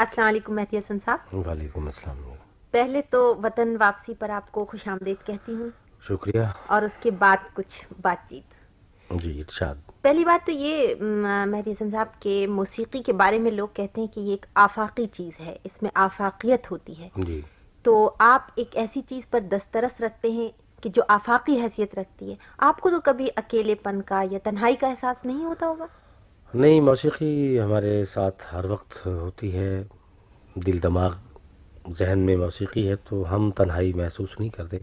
السلام علیکم مہدی حسن صاحب. وعلیکم السلام. پہلے تو وطن واپسی پر آپ کو خوش آمدید کہتی ہوں شکریہ. اور اس کے بعد کچھ بات چیت. جی ارشاد. پہلی بات تو یہ مہدی حسن صاحب کہ موسیقی کے بارے میں لوگ کہتے ہیں کہ یہ ایک آفاقی چیز ہے، اس میں آفاقیت ہوتی ہے. جی تو آپ ایک ایسی چیز پر دسترس رکھتے ہیں کہ جو آفاقی حیثیت رکھتی ہے. آپ کو تو کبھی اکیلے پن کا یا تنہائی کا احساس نہیں ہوتا ہوگا؟ نہیں، موسیقی ہمارے ساتھ ہر وقت ہوتی ہے. دل دماغ ذہن میں موسیقی ہے تو ہم تنہائی محسوس نہیں کرتے.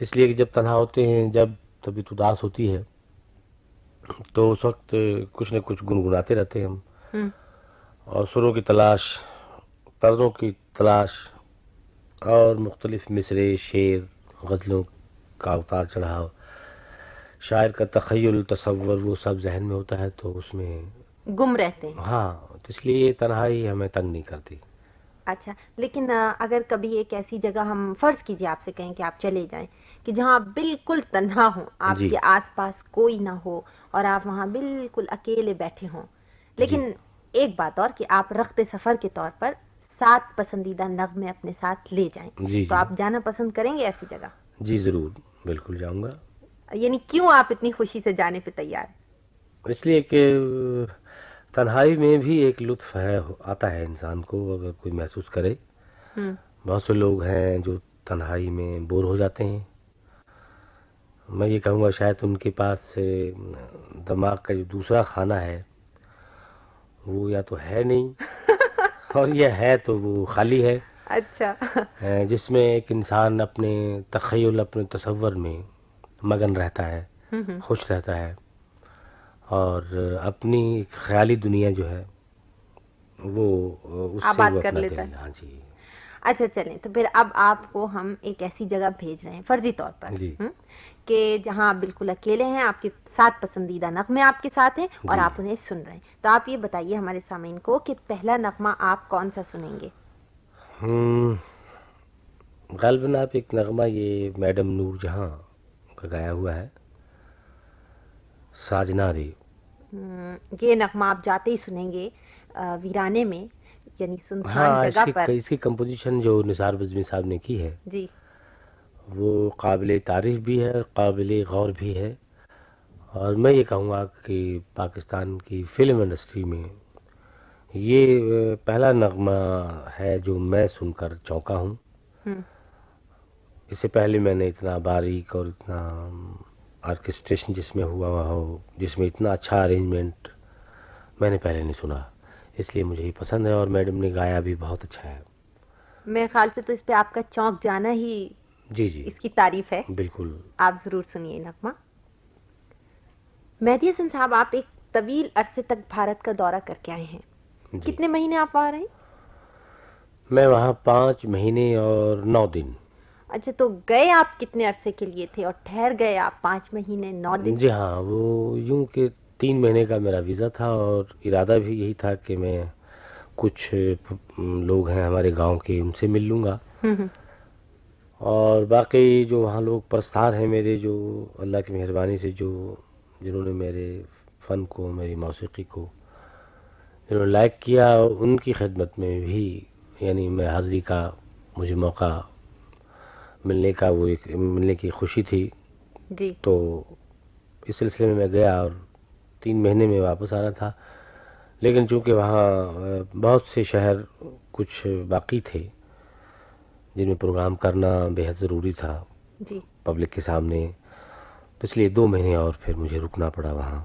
اس لیے کہ جب تنہا ہوتے ہیں، جب طبیعت اداس ہوتی ہے تو اس وقت کچھ نہ کچھ گنگناتے رہتے ہیں ہم، ہوں. اور سروں کی تلاش، طرزوں کی تلاش، اور مختلف مصرے، شعر، غزلوں کا اتار چڑھاؤ، شاعر کا تخیل، تصور، وہ سب ذہن میں ہوتا ہے تو اس میں گم رہتے ہیں. ہاں، تو اس لیے یہ تنہائی ہمیں تنگ نہیں کرتی. اچھا، لیکن اگر کبھی ایک ایسی جگہ ہم فرض کیجئے آپ سے کہیں کہ آپ چلے جائیں کہ جہاں آپ بالکل تنہا ہوں، آپ جی کے آس پاس کوئی نہ ہو اور آپ وہاں بالکل اکیلے بیٹھے ہوں، جی لیکن ایک بات اور کہ آپ رخت سفر کے طور پر 7 پسندیدہ نغمے اپنے ساتھ لے جائیں، جی تو جی آپ جانا پسند کریں گے ایسی جگہ؟ جی ضرور، بالکل جاؤں گا. یعنی کیوں آپ اتنی خوشی سے جانے پہ تیار ہیں؟ اس لیے کہ تنہائی میں بھی ایک لطف ہے، آتا ہے انسان کو اگر کوئی محسوس کرے. ہوں. بہت سے لوگ ہیں جو تنہائی میں بور ہو جاتے ہیں. میں یہ کہوں گا شاید ان کے پاس دماغ کا جو دوسرا خانہ ہے وہ یا تو ہے نہیں، اور یہ ہے تو وہ خالی ہے، اچھا. جس میں ایک انسان اپنے تخیل، اپنے تصور میں مگن رہتا ہے، خوش رہتا ہے، اور اپنی خیالی دنیا جو ہے وہ اس سے وہ آباد کر اپنا لیتا دل. ہے. ہاں جی. اچھا چلیں، تو پھر اب آپ کو ہم ایک ایسی جگہ بھیج رہے ہیں فرضی طور پر جی کہ جہاں آپ بالکل اکیلے ہیں، آپ کے 7 پسندیدہ نغمے آپ کے ساتھ ہیں اور جی آپ انہیں سن رہے ہیں. تو آپ یہ بتائیے ہمارے سامعین کو کہ پہلا نغمہ آپ کون سا سنیں گے؟ غالباً آپ ایک نغمہ یہ میڈم نور جہاں کا گایا ہوا ہے، ساجنا رے. یہ نغمہ آپ جاتے ہی سنیں گے ویرانے میں، یعنی سنسان ہاں، جگہ پر. اس کی کمپوزیشن جو نثار بزمی صاحب نے کی ہے جی. وہ قابل تعریف بھی ہے، قابل غور بھی ہے. اور میں یہ کہوں گا کہ پاکستان کی فلم انڈسٹری میں یہ پہلا نغمہ ہے جو میں سن کر چونکا ہوں. ہوں. اس سے پہلے میں نے اتنا باریک اور اتنا آرکسٹریشن جس میں ہوا ہو، جس میں اتنا اچھا ارینجمنٹ میں نے پہلے نہیں سنا. اس لیے مجھے یہ پسند ہے، اور میڈم نے گایا بھی بہت اچھا ہے. میرے خیال سے تو اس پہ آپ کا چونک جانا ہی جی جی اس کی تعریف ہے. بالکل. آپ ضرور سنیے نغمہ. مہدی حسن صاحب، آپ ایک طویل عرصے تک بھارت کا دورہ کر کے آئے ہیں. جی، کتنے مہینے آپ وہاں رہے؟ میں وہاں 5 مہینے اور 9 دن. اچھا، تو گئے آپ کتنے عرصے کے لیے تھے اور ٹھہر گئے آپ 5 مہینے 9 دن؟ جی ہاں، وہ یوں کہ 3 مہینے کا میرا ویزا تھا، اور ارادہ بھی یہی تھا کہ میں کچھ لوگ ہیں ہمارے گاؤں کے، ان سے مل لوں گا، اور باقی جو وہاں لوگ پرستار ہیں میرے، جو اللہ کی مہربانی سے جنہوں نے میرے فن کو، میری موسیقی کو جنہوں نے لائک کیا، ان کی خدمت میں بھی یعنی میں حاضری کا مجھے موقع ملنے کا، وہ ایک ملنے کی خوشی تھی. جی. تو اس سلسلے میں گیا، اور 3 مہینے میں واپس آنا تھا. لیکن چونکہ وہاں بہت سے شہر کچھ باقی تھے جن میں پروگرام کرنا بے حد ضروری تھا جی. پبلک کے سامنے، تو اس لیے 2 مہینے اور پھر مجھے رکنا پڑا وہاں.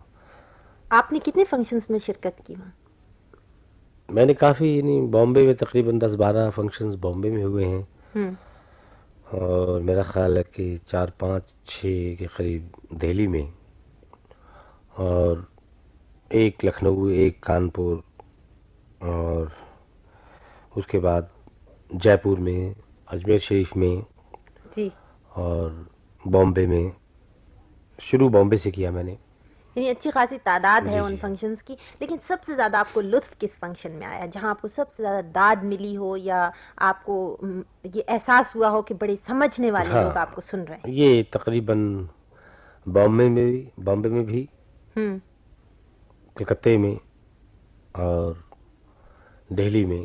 آپ نے کتنے فنکشنز میں شرکت کی وہاں؟ میں نے کافی، یعنی بامبے میں تقریباً 10-12 فنکشنز بامبے میں ہوئے ہیں، اور میرا خیال ہے کہ 4-5-6 کے قریب دہلی میں، اور ایک لکھنؤ، ایک کانپور، اور اس کے بعد جے پور میں، اجمیر شریف میں، جی. اور بامبے میں. شروع بامبے سے کیا میں نے. یعنی اچھی خاصی تعداد ہے جی ان جی. فنکشنز کی. لیکن سب سے زیادہ آپ کو لطف کس فنکشن میں آیا جہاں آپ کو سب سے زیادہ داد ملی ہو، یا آپ کو یہ احساس ہوا ہو کہ بڑے سمجھنے والے ہاں، لوگ آپ کو سن رہے یہ تقریباً بامبے میں بھی، ہیں؟ کلکتے میں، اور دہلی میں.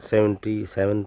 77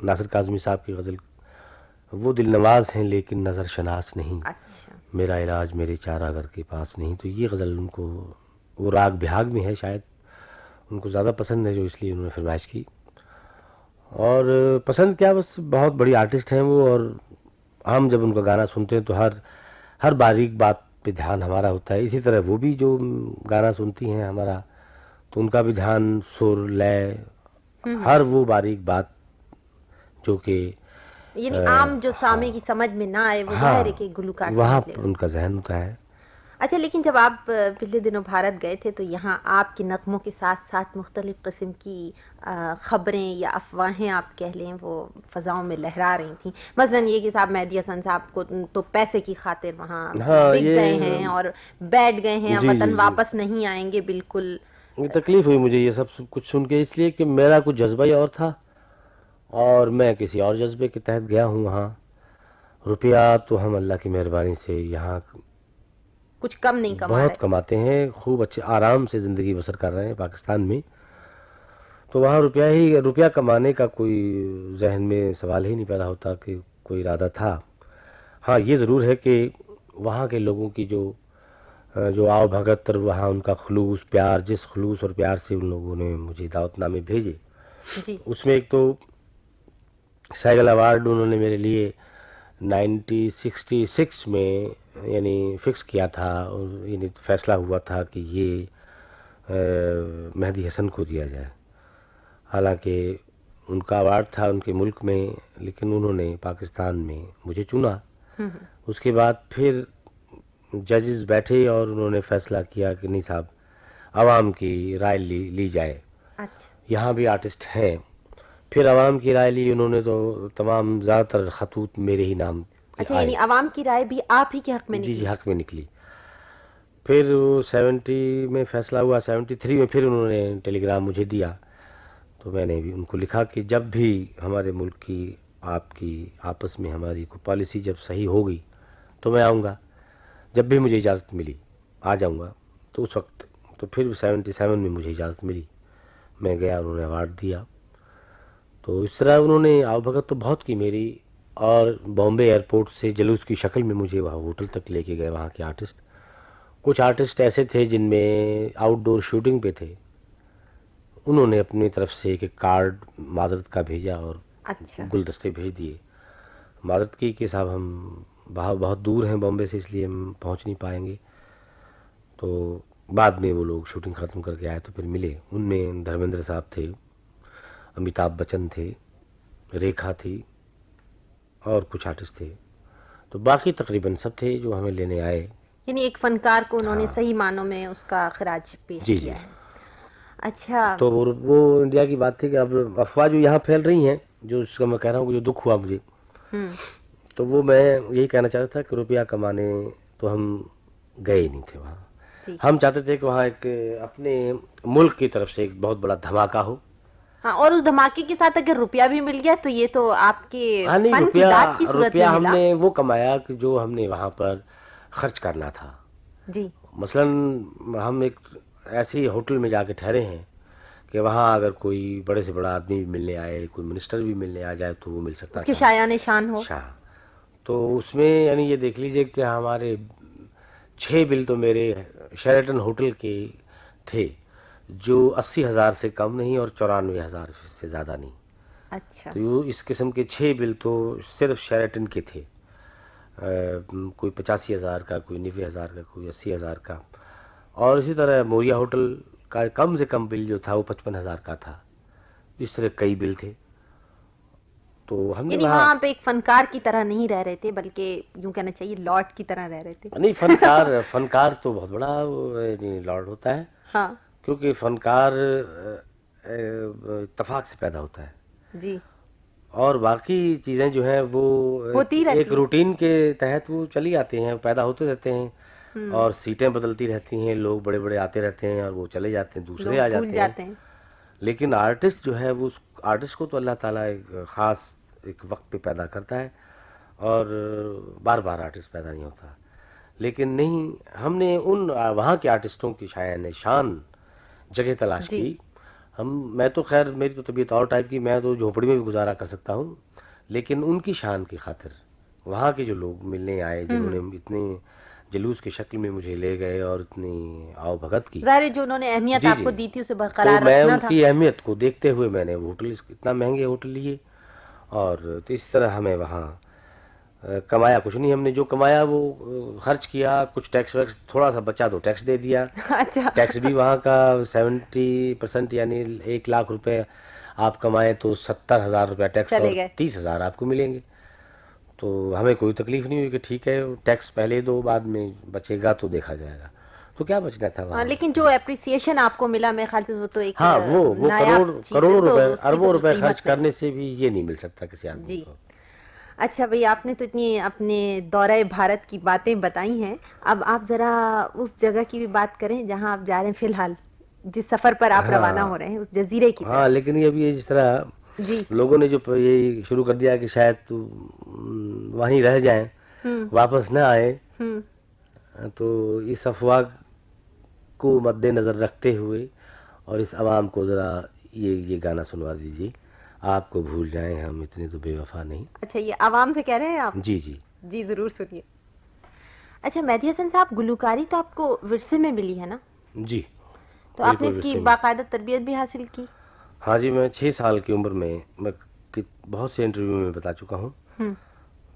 ناصر کاظمی صاحب کی غزل، وہ دل نواز ہیں لیکن نظر شناس نہیں، اچھا میرا علاج میرے چارہ گر کے پاس نہیں. تو یہ غزل ان کو، وہ راگ بہاگ میں ہے شاید، ان کو زیادہ پسند ہے جو اس لیے انہوں نے فرمائش کی. اور پسند کیا، بس بہت بڑی آرٹسٹ ہیں وہ، اور ہم جب ان کا گانا سنتے ہیں تو ہر باریک بات پہ دھیان ہمارا ہوتا ہے. اسی طرح وہ بھی جو گانا سنتی ہیں ہمارا، تو ان کا بھی دھیان سر لے، ہر وہ باریک بات جو کہ یعنی عام جو سامع کی سمجھ میں نہ آئے وہ ظاہر ہے کہ گلوکار وہاں سمجھ لے گا. ان کا ذہن ہوتا ہے. اچھا، لیکن جب آپ پچھلے دنوں بھارت گئے تھے تو یہاں آپ کے نغموں کے ساتھ ساتھ مختلف قسم کی خبریں یا افواہیں آپ کہہ لیں وہ فضاؤں میں لہرا رہی تھیں. مثلا یہ کہ صاحب مہدی حسن صاحب کو تو پیسے کی خاطر وہاں بک گئے ہیں اور بیٹھ گئے ہیں، وطن واپس نہیں آئیں گے بالکل. یہ تکلیف ہوئی مجھے یہ سب کچھ سن کے، اس لیے کہ میرا کچھ جذبہ ہی اور تھا اور میں کسی اور جذبے کے تحت گیا ہوں وہاں. روپیہ تو ہم اللہ کی مہربانی سے یہاں کچھ کم نہیں کما رہے. بہت کماتے ہیں، خوب اچھے آرام سے زندگی بسر کر رہے ہیں پاکستان میں. تو وہاں روپیہ کمانے کا کوئی ذہن میں سوال ہی نہیں پیدا ہوتا کہ کوئی ارادہ تھا. ہاں یہ ضرور ہے کہ وہاں کے لوگوں کی جو آؤ بھگت اور وہاں ان کا خلوص پیار، جس خلوص اور پیار سے ان لوگوں نے مجھے دعوت نامے بھیجے، اس میں ایک تو سیگل ایوارڈ انہوں نے میرے لیے 1966 میں یعنی فکس کیا تھا، یعنی فیصلہ ہوا تھا کہ یہ مہدی حسن کو دیا جائے. حالانکہ ان کا ایوارڈ تھا ان کے ملک میں، لیکن انہوں نے پاکستان میں مجھے چنا. اس کے بعد پھر ججز بیٹھے اور انہوں نے فیصلہ کیا کہ نہیں صاحب، عوام کی رائے لی جائے. اچھا، یہاں بھی آرٹسٹ ہیں. پھر عوام کی رائے لی انہوں نے، تو تمام زیادہ تر خطوط میرے ہی نام کے اچھا، آئے. یعنی عوام کی رائے بھی آپ ہی کے حق میں نکلی؟ جی حق میں نکلی. پھر 70 میں فیصلہ ہوا، 73 میں پھر انہوں نے ٹیلی گرام مجھے دیا. تو میں نے بھی ان کو لکھا کہ جب بھی ہمارے ملک کی آپ کی آپس میں ہماری کوئی پالیسی جب صحیح ہوگی تو میں آؤں گا، جب بھی مجھے اجازت ملی آ جاؤں گا. تو اس وقت تو پھر 77 میں مجھے اجازت ملی، میں گیا، انہوں نے ایوارڈ دیا. تو اس طرح انہوں نے آؤ بھگت تو بہت کی میری. اور بامبے ایئرپورٹ سے جلوس کی شکل میں مجھے وہاں ہوٹل تک لے کے گئے وہاں کے آرٹسٹ. کچھ آرٹسٹ ایسے تھے جن میں آؤٹ ڈور شوٹنگ پہ تھے، انہوں نے اپنی طرف سے ایک کارڈ معذرت کا بھیجا اور اچھا، گلدستے بھیج دیے. معذرت کی کہ صاحب ہم بہت دور ہیں بامبے سے، اس لیے ہم پہنچ نہیں پائیں گے. تو بعد میں وہ لوگ شوٹنگ ختم کر کے آئے تو پھر ملے. ان میں دھرمیندر صاحب تھے، امیتابھ بچن تھے، ریکھا تھی اور کچھ آرٹسٹ تھے. تو باقی تقریباً سب تھے جو ہمیں لینے آئے. یعنی ایک فنکار کو انہوں نے صحیح معنوں میں اس کا خراج پیش کیا ہے. اچھا، تو وہ انڈیا کی بات تھی کہ اب افواہ جو یہاں پھیل رہی ہیں، جو اس کا میں کہہ رہا ہوں کہ جو دکھ ہوا مجھے، تو وہ میں یہی کہنا چاہتا تھا کہ روپیہ کمانے تو ہم گئے ہی نہیں تھے وہاں. ہم چاہتے تھے کہ وہاں ایک اپنے ملک کی طرف سے ایک بہت بڑا دھماکہ ہو. ہاں، اور اس دھماکے کے ساتھ اگر روپیہ بھی مل گیا تو یہ تو آپ کے نہیں، فن کی داد کی صورت روپیہ میں ہم ملا. نے وہ کمایا کہ جو ہم نے وہاں پر خرچ کرنا تھا. جی، مثلا ہم ایک ایسی ہوٹل میں جا کے ٹھہرے ہیں کہ وہاں اگر کوئی بڑے سے بڑا آدمی بھی ملنے آئے، کوئی منسٹر بھی ملنے آ جائے تو وہ مل سکتا اس تھا. کے شایان شان ہو. تو اس میں یعنی یہ دیکھ لیجئے کہ ہمارے 6 بل تو میرے شیرٹن ہوٹل کے تھے جو 80,000 سے کم نہیں اور 94,000 سے زیادہ نہیں. اچھا، تو اس قسم کے 6 بل تو صرف شیرٹن کے تھے. کوئی 85,000 کا، کوئی 90,000 کا، کوئی 80,000 کا. اور اسی طرح موریا ہوٹل کا کم سے کم بل جو تھا وہ 55,000 کا تھا. اس طرح کئی بل تھے. تو ہم نے یعنی وہاں پہ ایک فنکار کی طرح نہیں رہ رہے تھے بلکہ یوں کہنا چاہیے لارڈ کی طرح رہ رہے تھے. نہیں، فنکار تو بہت بڑا لارڈ ہوتا ہے. ہاں، کیونکہ فنکار اتفاق سے پیدا ہوتا ہے. جی، اور باقی چیزیں جو ہیں وہ ہوتی رہتی ایک روٹین کے تحت وہ چلی آتے ہیں، پیدا ہوتے رہتے ہیں. اور سیٹیں بدلتی رہتی ہیں، لوگ بڑے بڑے آتے رہتے ہیں اور وہ چلے جاتے ہیں، دوسرے آ بھول جاتے ہیں. لیکن آرٹسٹ جو ہے وہ آرٹسٹ کو تو اللہ تعالیٰ ایک خاص ایک وقت پہ پیدا کرتا ہے اور بار بار آرٹسٹ پیدا نہیں ہوتا. لیکن نہیں، ہم نے ان وہاں کے آرٹسٹوں کی شایان شان جگہ تلاش کی. میں تو خیر میری تو طبیعت اور ٹائپ کی، میں تو جھونپڑی میں بھی گزارا کر سکتا ہوں، لیکن ان کی شان کی خاطر وہاں کے جو لوگ ملنے آئے جنہوں نے اتنے جلوس کی شکل میں مجھے لے گئے اور اتنی آؤ بھگت کی، ظاہر ہے جو انہوں نے اہمیت جی آپ کو جی، دی تھی اسے تو برقرار میں رکھنا ان تھا. کی اہمیت کو دیکھتے ہوئے میں نے وہ ہوٹل اتنا مہنگے ہوٹل لیے، اور تو اس طرح ہمیں وہاں کمایا کچھ نہیں، ہم نے جو کمایا وہ خرچ کیا، کچھ ٹیکس ویکس تھوڑا سا بچا تو ٹیکس دے دیا. اچھا. ٹیکس بھی وہاں کا 70%، یعنی 1 لاکھ روپے آپ کمائیں تو 70,000 روپیہ ٹیکس اور چلے گئے. 30,000 آپ کو ملیں گے. تو ہمیں کوئی تکلیف نہیں ہوئی کہ ٹھیک ہے ٹیکس پہلے دو بعد میں بچے گا تو دیکھا جائے گا. تو کیا بچنا تھا وہاں. لیکن جو جی اپریسیشن آپ کو ملا میرے خیال سے وہ تو ایک ہاں، وہ نایاب چیز ہے، کروڑوں تو روپے اس کی تو اربوں کوئی روپے خرچ قیمت نہیں. کرنے سے بھی یہ نہیں مل سکتا کسی آدمی جی. کو. اچھا بھئی، آپ نے تو اتنی اپنے دورہ بھارت کی باتیں بتائی ہیں، اب آپ ذرا اس جگہ کی بھی بات کریں جہاں آپ جا رہے ہیں فی الحال، جس سفر پر آپ روانہ ہاں ہو رہے ہیں اس جزیرے کی ہاں، طرف. لیکن یہ ابھی جس طرح جی. لوگوں نے جو یہ شروع کر دیا کہ شاید تو وہیں رہ جائیں، ہوں. واپس نہ آئیں، ہوں. تو اس افواہ کو مد نظر رکھتے ہوئے اور اس عوام کو ذرا یہ گانا سنوا دیجیے، آپ کو بھول جائیں ہم اتنے تو بے وفا نہیں. اچھا، یہ عوام سے کہہ رہے ہیں آپ؟ جی جی جی ضرور سنیے. اچھا مہدی حسن صاحب، گلوکاری تو آپ کو ورثے میں ملی ہے نا؟ جی، تو آپ نے بالکل اس کی ورثے میں. باقاعدہ تربیت بھی حاصل کی؟ ہاں جی، میں 6 سال کی عمر میں بہت سے انٹرویو میں بتا چکا ہوں، ہوں.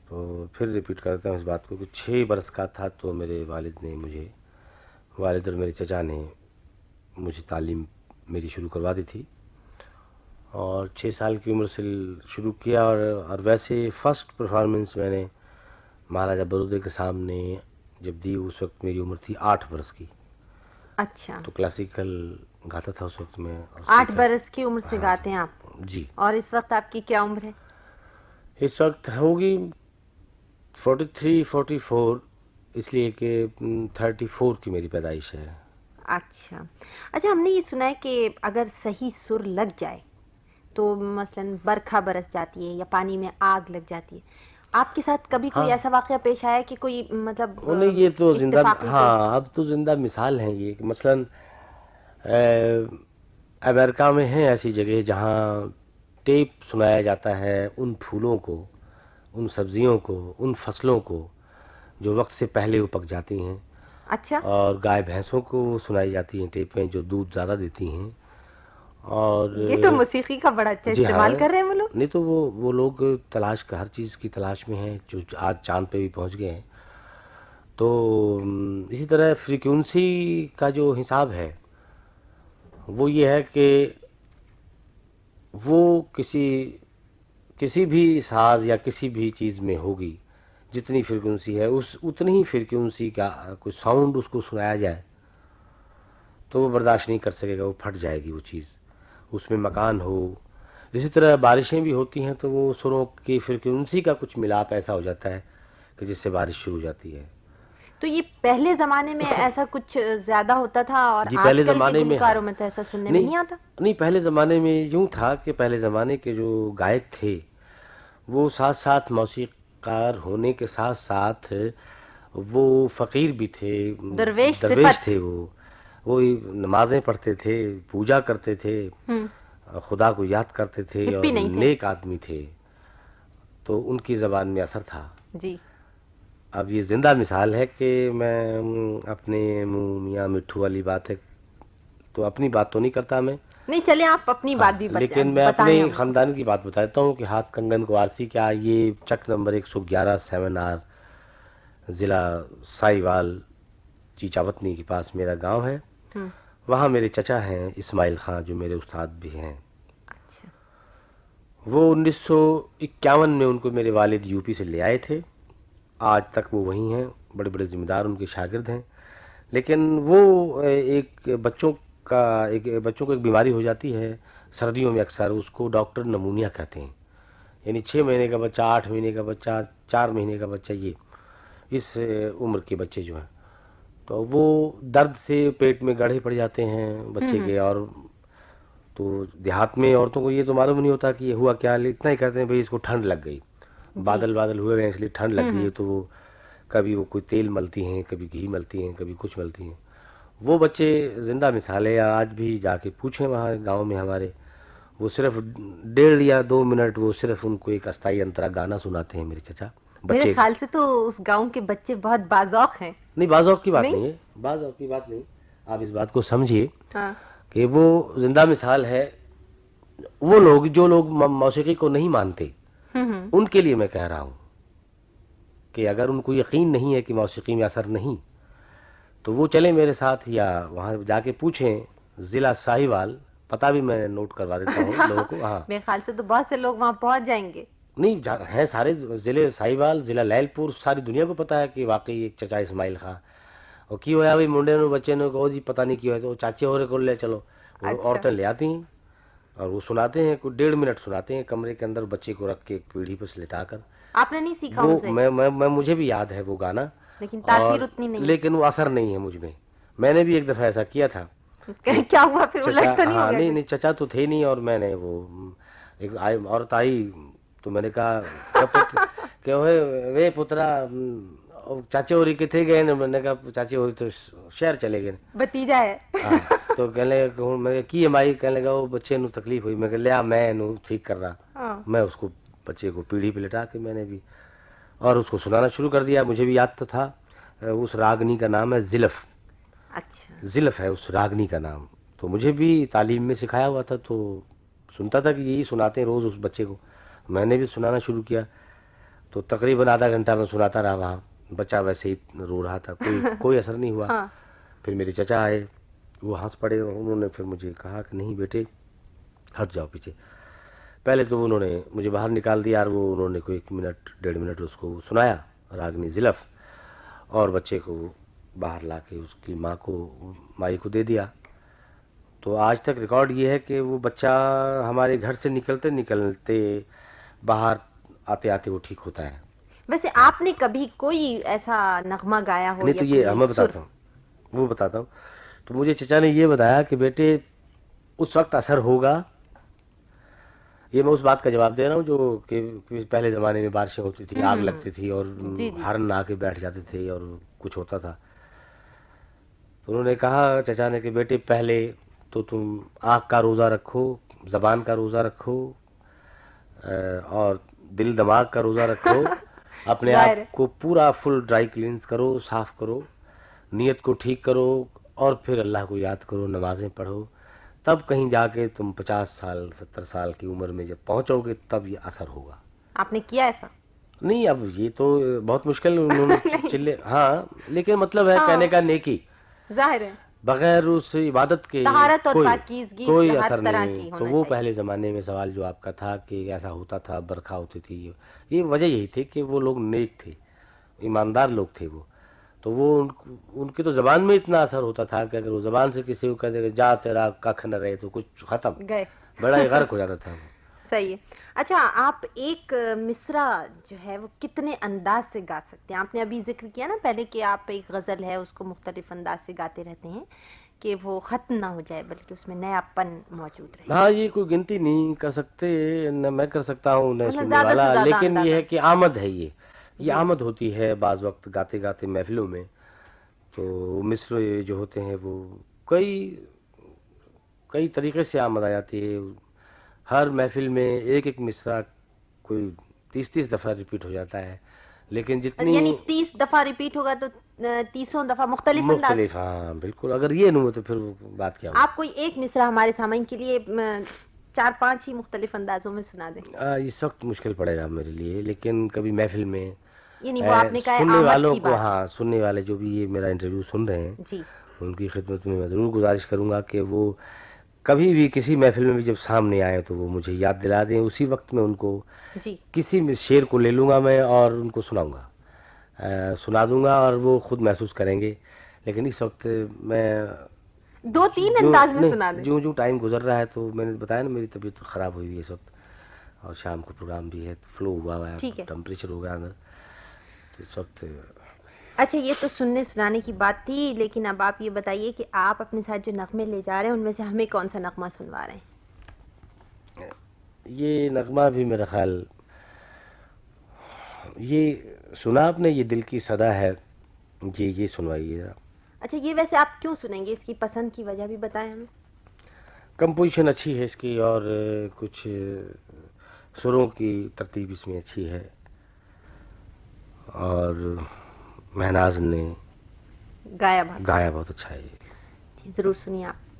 تو پھر ریپیٹ کرتا ہوں اس بات کو کہ 6 برس کا تھا تو میرے والد اور میرے چچا نے مجھے تعلیم میری شروع کروا دی تھی، اور 6 سال کی عمر سے شروع کیا، اور ویسے فرسٹ پرفارمنس میں نے مہاراجہ برودے کے سامنے جب دی، اس وقت میری عمر تھی 8 برس کی. اچھا، تو کلاسیکل گاتا تھا اس وقت میں. 8 برس کی عمر سے ہاں گاتے ہیں آپ؟ جی. اور اس وقت آپ کی کیا عمر ہے؟ اس وقت ہوگی 43-44، اس لیے کہ 34 کی میری پیدائش ہے. اچھا. اچھا، ہم نے یہ سنا ہے کہ اگر صحیح سر لگ جائے تو مثلا برکھا برس جاتی ہے یا پانی میں آگ لگ جاتی ہے. آپ کے ساتھ کبھی کوئی ہاں، ایسا واقعہ پیش آیا کہ کوئی مطلب نہیں یہ تو زندہ، اتفاقی کوئی؟ ہاں اب تو زندہ مثال ہیں یہ، کہ مثلا امریکہ میں ہیں ایسی جگہ جہاں ٹیپ سنایا جاتا ہے ان پھولوں کو، ان سبزیوں کو، ان فصلوں کو جو وقت سے پہلے وہ پک جاتی ہیں، اچھا. اور گائے بھینسوں کو سنائی جاتی ہیں ٹیپیں جو دودھ زیادہ دیتی ہیں. اور یہ تو موسیقی کا بڑا اچھا جی ہاں، استعمال کر رہے ہیں وہ لوگ. نہیں تو وہ لوگ تلاش کا ہر چیز کی تلاش میں ہیں، جو آج چاند پہ بھی پہنچ گئے ہیں. تو اسی طرح فریکوینسی کا جو حساب ہے وہ یہ ہے کہ وہ کسی بھی ساز یا کسی بھی چیز میں ہوگی، جتنی فریکوینسی ہے اتنی ہی فریکوینسی کا کوئی ساؤنڈ اس کو سنایا جائے تو وہ برداشت نہیں کر سکے گا، وہ پھٹ جائے گی وہ چیز. اس میں مکان ہو، اسی طرح بارشیں بھی ہوتی ہیں تو وہ سروں کی فریکوینسی کا کچھ ملاپ ایسا ہو جاتا ہے کہ جس سے بارش شروع ہو جاتی ہے. تو یہ پہلے زمانے میں ایسا کچھ زیادہ ہوتا تھا، اور جی آج پہلے کل کے زمانے میں، ہاں گلوکاروں میں تو ایسا سننے میں نہیں آتا. نہیں پہلے زمانے میں یوں تھا کہ پہلے زمانے کے جو گائک تھے وہ ساتھ ساتھ موسیقار ہونے کے ساتھ ساتھ وہ فقیر بھی تھے، درویش درویش صفت. تھے. وہ نمازیں پڑھتے تھے، پوجا کرتے تھے، ہوں. خدا کو یاد کرتے تھے، ہپی اور نہیں تھے. نیک آدمی تھے، تو ان کی زبان میں اثر تھا. جی. اب یہ زندہ مثال ہے کہ میں اپنے منہ میاں مٹھو والی بات ہے تو اپنی بات تو نہیں کرتا میں. نہیں چلیں، آپ اپنی ہاں، بات بھی لیکن میں اپنے بتائیں ہم کو. خاندان کی بات بتاتا ہوں کہ ہاتھ کنگن کو آرسی کیا، یہ چک نمبر 111 7 آر، ضلع سائیوال چیچاوتنی کے پاس میرا گاؤں ہے. ہوں. وہاں میرے چچا ہیں اسماعیل خان، جو میرے استاد بھی ہیں. اچھا. وہ 1951 میں ان کو میرے والد یو پی سے لے آئے تھے. آج تک وہ وہیں ہیں، بڑے بڑے ذمہ دار ان کے شاگرد ہیں. لیکن وہ بچوں کو ایک بیماری ہو جاتی ہے سردیوں میں، اکثر اس کو ڈاکٹر نمونیا کہتے ہیں، یعنی 6 مہینے کا بچہ، 8 مہینے کا بچہ، 4 مہینے کا بچہ، یہ اس عمر کے بچے جو ہیں تو وہ درد سے پیٹ میں گڑھے پڑ جاتے ہیں بچے کے. اور تو دیہات میں عورتوں کو یہ تو معلوم نہیں ہوتا کہ یہ ہوا کیا، اتنا ہی کہتے ہیں بھئی اس کو ٹھنڈ لگ گئی، جی. بادل ہوئے گئے اس لیے ٹھنڈ لگ گئی ہے. تو وہ کبھی وہ کوئی تیل ملتی ہیں، کبھی گھی ملتی ہیں، کبھی کچھ ملتی ہیں. وہ بچے زندہ مثال ہے. آج بھی جا کے پوچھیں وہاں گاؤں میں ہمارے, وہ صرف 1.5 یا 2 منٹ وہ صرف ان کو ایک استائی انترا گانا سناتے ہیں میرے چچا میرے بچے. خیال سے تو اس گاؤں کے بچے بہت باذوق ہیں. نہیں, بعض اوقات کی بات نہیں؟ نہیں ہے, بعض اوقات کی بات نہیں, آپ اس بات کو سمجھیے ہاں. کہ وہ زندہ مثال ہے. وہ لوگ جو لوگ موسیقی کو نہیں مانتے, ہوں. ان کے لیے میں کہہ رہا ہوں کہ اگر ان کو یقین نہیں ہے کہ موسیقی میں اثر نہیں, تو وہ چلیں میرے ساتھ یا وہاں جا کے پوچھیں. ضلع ساہیوال, پتہ بھی میں نوٹ کروا دیتا ہوں لوگوں کو. ہاں, میرے خیال سے تو بہت سے لوگ وہاں پہنچ جائیں گے. نہیں ہیں سارے ضلع ساہیوال, ضلع لیل پور, ساری دنیا کو پتہ ہے کہ واقعی ایک چچا اسماعیل خان. اور کی ہوا بھائی منڈے نے بچے نے کہو جی پتہ نہیں کیا ہے, تو چاچے ہو رہے کو لے چلو. وہ اچھا. عورتیں لے آتی ہیں اور وہ سناتے ہیں, کوئی 1.5 منٹ سناتے ہیں کمرے کے اندر بچے کو رکھ کے ایک پیڑھی پہ لٹا کر. آپ نے نہیں سیکھا ان وہ سے؟ میں مجھے بھی یاد ہے وہ گانا, لیکن اور تاثیر اتنی نہیں. لیکن وہ اثر نہیں ہے مجھ میں. میں نے بھی ایک دفعہ ایسا کیا تھا کہ کیا ہوا پھر, چچا, الٹ تو نہیں ہو ہاں گیا نہیں کچھ؟ نہیں, چچا تو تھے نہیں, اور میں نے وہ ایک عورت آئی تو میں نے کہا کہ وے پترا چاچے ہوری کتنے گئے. میں نے کہا چاچے ہوری تو شہر چلے گئے. بتیجا ہے. ہاں, تو کہنے لگا میں کی مائی, کہنے لگا وہ بچے نو تکلیف ہوئی. میں کہ لیا میں نو ٹھیک کر رہا. ہاں. میں اس کو بچے کو پیڑھی پہ لٹا کے میں نے بھی اور اس کو سنانا شروع کر دیا. مجھے بھی یاد تو تھا. اس راگنی کا نام ہے زلف. اچھا. زلف ہے اس راگنی کا نام. تو مجھے بھی تعلیم میں سکھایا ہوا تھا, تو سنتا تھا کہ یہی سناتے ہیں روز اس بچے کو. میں نے بھی سنانا شروع کیا, تو تقریباً آدھا گھنٹہ میں سناتا رہا وہاں. بچہ ویسے ہی رو رہا تھا, کوئی اثر نہیں ہوا. ہاں. پھر میرے چچا آئے, وہ ہنس پڑے. انہوں نے پھر مجھے کہا کہ نہیں بیٹے ہٹ جاؤ پیچھے. پہلے تو انہوں نے مجھے باہر نکال دیا, اور وہ انہوں نے کوئی 1 منٹ 1.5 منٹ اس کو سنایا راگنی زلف, اور بچے کو باہر لا کے اس کی مائی کو دے دیا. تو آج تک ریکارڈ یہ ہے کہ وہ بچہ ہمارے گھر سے نکلتے نکلتے باہر آتے آتے وہ ٹھیک ہوتا ہے. ویسے آپ نے کبھی کوئی ایسا نغمہ گایا ہو نہیں یا تو یہ کوئی میں سر؟ بتاتا ہوں, وہ بتاتا ہوں. تو مجھے چچا نے یہ بتایا کہ بیٹے اس وقت اثر ہوگا. یہ میں اس بات کا جواب دے رہا ہوں جو کہ پہلے زمانے میں بارشیں ہوتی تھی, آگ لگتی تھی, اور جی جی. ہرن آ کے بیٹھ جاتے تھے, اور کچھ ہوتا تھا. تو انہوں نے کہا چچا نے کہ بیٹے پہلے تو تم آنکھ کا روزہ رکھو, زبان کا روزہ رکھو, اور دل دماغ کا روزہ رکھو. اپنے آپ ظاہر ہے. کو پورا فل ڈرائی کلینز کرو, صاف کرو, نیت کو ٹھیک کرو, اور پھر اللہ کو یاد کرو, نمازیں پڑھو. تب کہیں جا کے تم 50 سال 70 سال کی عمر میں جب پہنچو گے تب یہ اثر ہوگا. آپ نے کیا ایسا؟ نہیں, اب یہ تو بہت مشکل انہوں نے چلے. ہاں, لیکن مطلب ہے ہاں. کہنے کا نیکی, ظاہر ہے. بغیر اس عبادت کے طہارت اور کوئی پاکیزگی کوئی ہر اثر طرح نہیں. کی تو ہونا وہ چاہیے. پہلے زمانے میں سوال جو آپ کا تھا کہ ایسا ہوتا تھا, برکھا ہوتی تھی, یہ وجہ یہی تھی کہ وہ لوگ نیک تھے, ایماندار لوگ تھے وہ. تو وہ ان کی تو زبان میں اتنا اثر ہوتا تھا کہ اگر وہ زبان سے کسی کو کہہ دے کہ جا تیرا ککھ نہ رہے, تو کچھ ختم, گئے. بڑا ہی غرق ہو جاتا تھا. صحیح ہے. اچھا, آپ ایک مصرع جو ہے وہ کتنے انداز سے گا سکتے ہیں؟ آپ نے ابھی ذکر کیا نا پہلے کہ آپ ایک غزل ہے اس کو مختلف انداز سے گاتے رہتے ہیں کہ وہ ختم نہ ہو جائے بلکہ اس میں نیا پن موجود رہے. ہاں, یہ کوئی گنتی نہیں کر سکتے, نہ میں کر سکتا ہوں نہ مطلب سننے زیادہ سے والا, زیادہ لیکن یہ اندازہ. ہے کہ آمد ہے, یہ جی. آمد ہوتی ہے بعض وقت گاتے گاتے محفلوں میں. تو مصر جو ہوتے ہیں وہ کئی طریقے سے آمد آ جاتی ہے. ہر محفل میں ایک ایک مصرع کوئی 30 دفعہ ریپیٹ ہو جاتا ہے, لیکن جتنی یعنی 30 دفعہ ریپیٹ ہوگا تو 30 دفعہ مختلف انداز. مختلف, ہاں بالکل. اگر یہ نہیں ہو تو پھر بات کیا آپ کوئی ایک مصرع ہمارے سامعین کے لیے 4-5 ہی مختلف اندازوں میں سنا دیں. اس وقت مشکل پڑے گا میرے لیے, لیکن کبھی محفل میں یعنی وہ آپ نے کہا ہے سننے آمد والوں کی کو, بات. ہاں سننے والے جو بھی یہ میرا انٹرویو سن رہے ہیں, جی. ان کی خدمت میں ضرور گزارش کروں گا کہ وہ کبھی بھی کسی محفل میں بھی جب سامنے آئے تو وہ مجھے یاد دلا دیں. اسی وقت میں ان کو جی. کسی شعر کو لے لوں گا میں اور ان کو سنا دوں گا, اور وہ خود محسوس کریں گے. لیکن اس وقت میں 2-3 انداز میں سنا دیں. جو ٹائم گزر رہا ہے, تو میں نے بتایا نا میری طبیعت خراب ہوئی ہے اس وقت, اور شام کو پروگرام بھی ہے, فلو ہوا ہے, ٹھیک ہے. ٹمپریچر ہو گیا اندر, تو اس وقت. اچھا, یہ تو سننے سنانے کی بات تھی, لیکن اب آپ یہ بتائیے کہ آپ اپنے ساتھ جو نغمے لے جا رہے ہیں ان میں سے ہمیں کون سا نغمہ سنوا رہے ہیں؟ یہ نغمہ بھی میرا خیال یہ سنا آپ نے, یہ دل کی صدا ہے, یہ سنوائیے. اچھا یہ ویسے آپ کیوں سنیں گے؟ اس کی پسند کی وجہ بھی بتائیں ہمیں. کمپوزیشن اچھی ہے اس کی، اور کچھ سروں کی ترتیب اس میں اچھی ہے، اور مہناز نے گایا بہت اچھا ہے. جی ضرور سنیے آپ.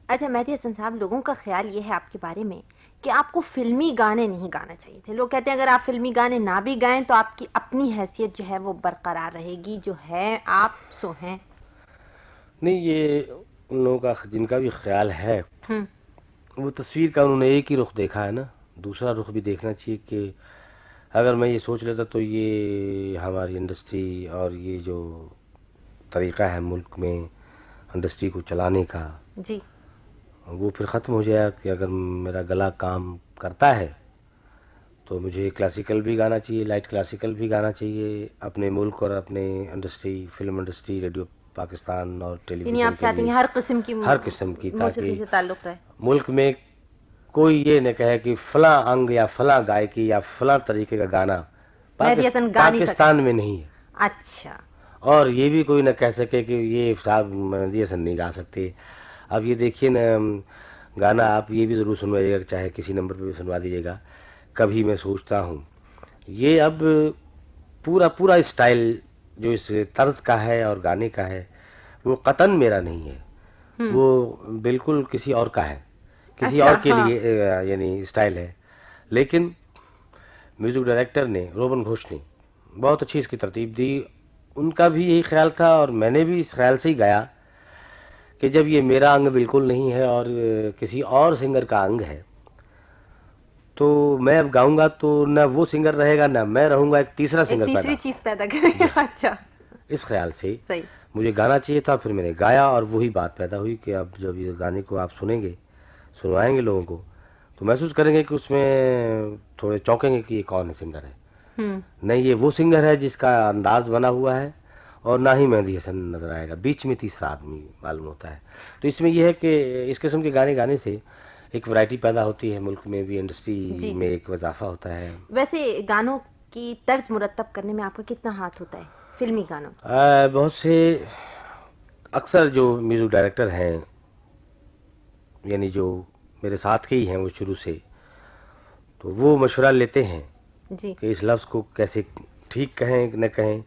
اچھا مہدی حسن صاحب، لوگوں کا خیال یہ ہے آپ کے بارے میں کہ آپ کو فلمی گانے نہیں گانا چاہیے تھے. لوگ کہتے ہیں اگر آپ فلمی گانے نہ بھی گائیں تو آپ کی اپنی حیثیت جو ہے وہ برقرار رہے گی، جو ہے آپ سو ہیں. نہیں، یہ ان لوگوں کا جن کا بھی خیال ہے، ہم وہ تصویر کا انہوں نے ایک ہی رخ دیکھا ہے نا. دوسرا رخ بھی دیکھنا چاہیے کہ اگر میں یہ سوچ لیتا تو یہ ہماری انڈسٹری اور یہ جو طریقہ ہے ملک میں انڈسٹری کو چلانے کا، جی وہ پھر ختم ہو جائے. کہ اگر میرا گلا کام کرتا ہے تو مجھے کلاسیکل بھی گانا چاہیے، لائٹ کلاسیکل بھی گانا چاہیے اپنے ملک اور اپنے industry, film industry, radio Pakistan اور ٹیلی یعنی ویژن آپ کے چاہتے لیے، ہیں ہر قسم کی ہر قسم کی، موسیقی تاکہ سے تعلق رہے. ملک میں کوئی یہ نہ کہے کہ فلاں انگ یا فلاں گائکی یا فلاں طریقے کا گانا مہدی حسن گا نہیں سکتے. پاکستان میں نہیں ہے. اچھا اور یہ بھی کوئی نہ کہہ سکے کہ یہ صاحب مہدی حسن نہیں گا سکتے. اب یہ دیکھیے نا، گانا آپ یہ بھی ضرور سنوائیے گا، چاہے کسی نمبر پہ بھی سنوا دیجیے گا، کبھی میں سوچتا ہوں. یہ اب پورا اسٹائل جو اس طرز کا ہے اور گانے کا ہے، وہ قطعاً میرا نہیں ہے، وہ بالکل کسی اور کا ہے، کسی اچھا اور کے ہاں لیے یعنی اسٹائل ہے. لیکن میوزک ڈائریکٹر نے، روبن گھوش نے بہت اچھی اس کی ترتیب دی. ان کا بھی یہی خیال تھا اور میں نے بھی اس خیال سے ہی گایا کہ جب یہ میرا انگ بالکل نہیں ہے اور کسی اور سنگر کا انگ ہے، تو میں اب گاؤں گا تو نہ وہ سنگر رہے گا نہ میں رہوں گا، ایک تیسرا ایک سنگر پیدا تیسری ہوگا. چیز پیدا کریں. جی ہاں، اچھا اس خیال سے صحیح. مجھے گانا چاہیے تھا. پھر میں نے گایا اور وہی بات پیدا ہوئی کہ اب جب یہ گانے کو آپ سنیں گے، سنوائیں گے لوگوں کو، تو محسوس کریں گے کہ اس میں تھوڑے چونکیں گے کہ یہ کون ہے سنگر ہے. نہیں، یہ وہ سنگر ہے جس کا انداز بنا ہوا ہے، اور نہ ہی مہدی حسن نظر آئے گا، بیچ میں تیسرا آدمی معلوم ہوتا ہے. تو اس میں یہ ہے کہ اس قسم کے گانے گانے سے ایک ورائٹی پیدا ہوتی ہے، ملک میں بھی انڈسٹری جی میں جی. ایک اضافہ ہوتا ہے. ویسے گانوں کی طرز مرتب کرنے میں آپ کا کتنا ہاتھ ہوتا ہے فلمی گانوں کی؟ بہت سے اکثر جو میوزک ڈائریکٹر ہیں، یعنی جو میرے ساتھ کے ہی ہیں وہ شروع سے، تو وہ مشورہ لیتے ہیں جی کہ اس لفظ کو کیسے ٹھیک کہیں نہ کہیں.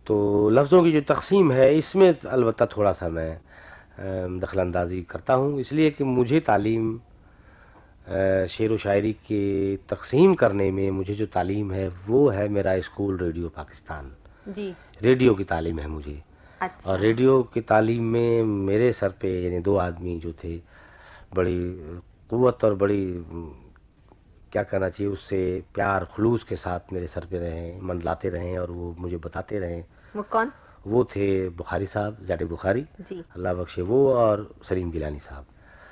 تو لفظوں کی جو تقسیم ہے اس میں البتہ تھوڑا سا میں دخل اندازی کرتا ہوں، اس لیے کہ مجھے تعلیم شعر و شاعری کی تقسیم کرنے میں مجھے جو تعلیم ہے وہ ہے میرا اسکول ریڈیو پاکستان. جی ریڈیو کی تعلیم ہے مجھے، اچھا اور ریڈیو کی تعلیم میں میرے سر پہ یعنی دو آدمی جو تھے، بڑی قوت اور بڑی کیا کہنا چاہیے اس سے پیار خلوص کے ساتھ میرے سر پہ رہیں، منڈلاتے رہیں اور وہ مجھے بتاتے رہیں. وہ کون؟ وہ تھے بخاری صاحب، زیڈ بخاری، جی اللہ بخشے، وہ اور سلیم گیلانی صاحب.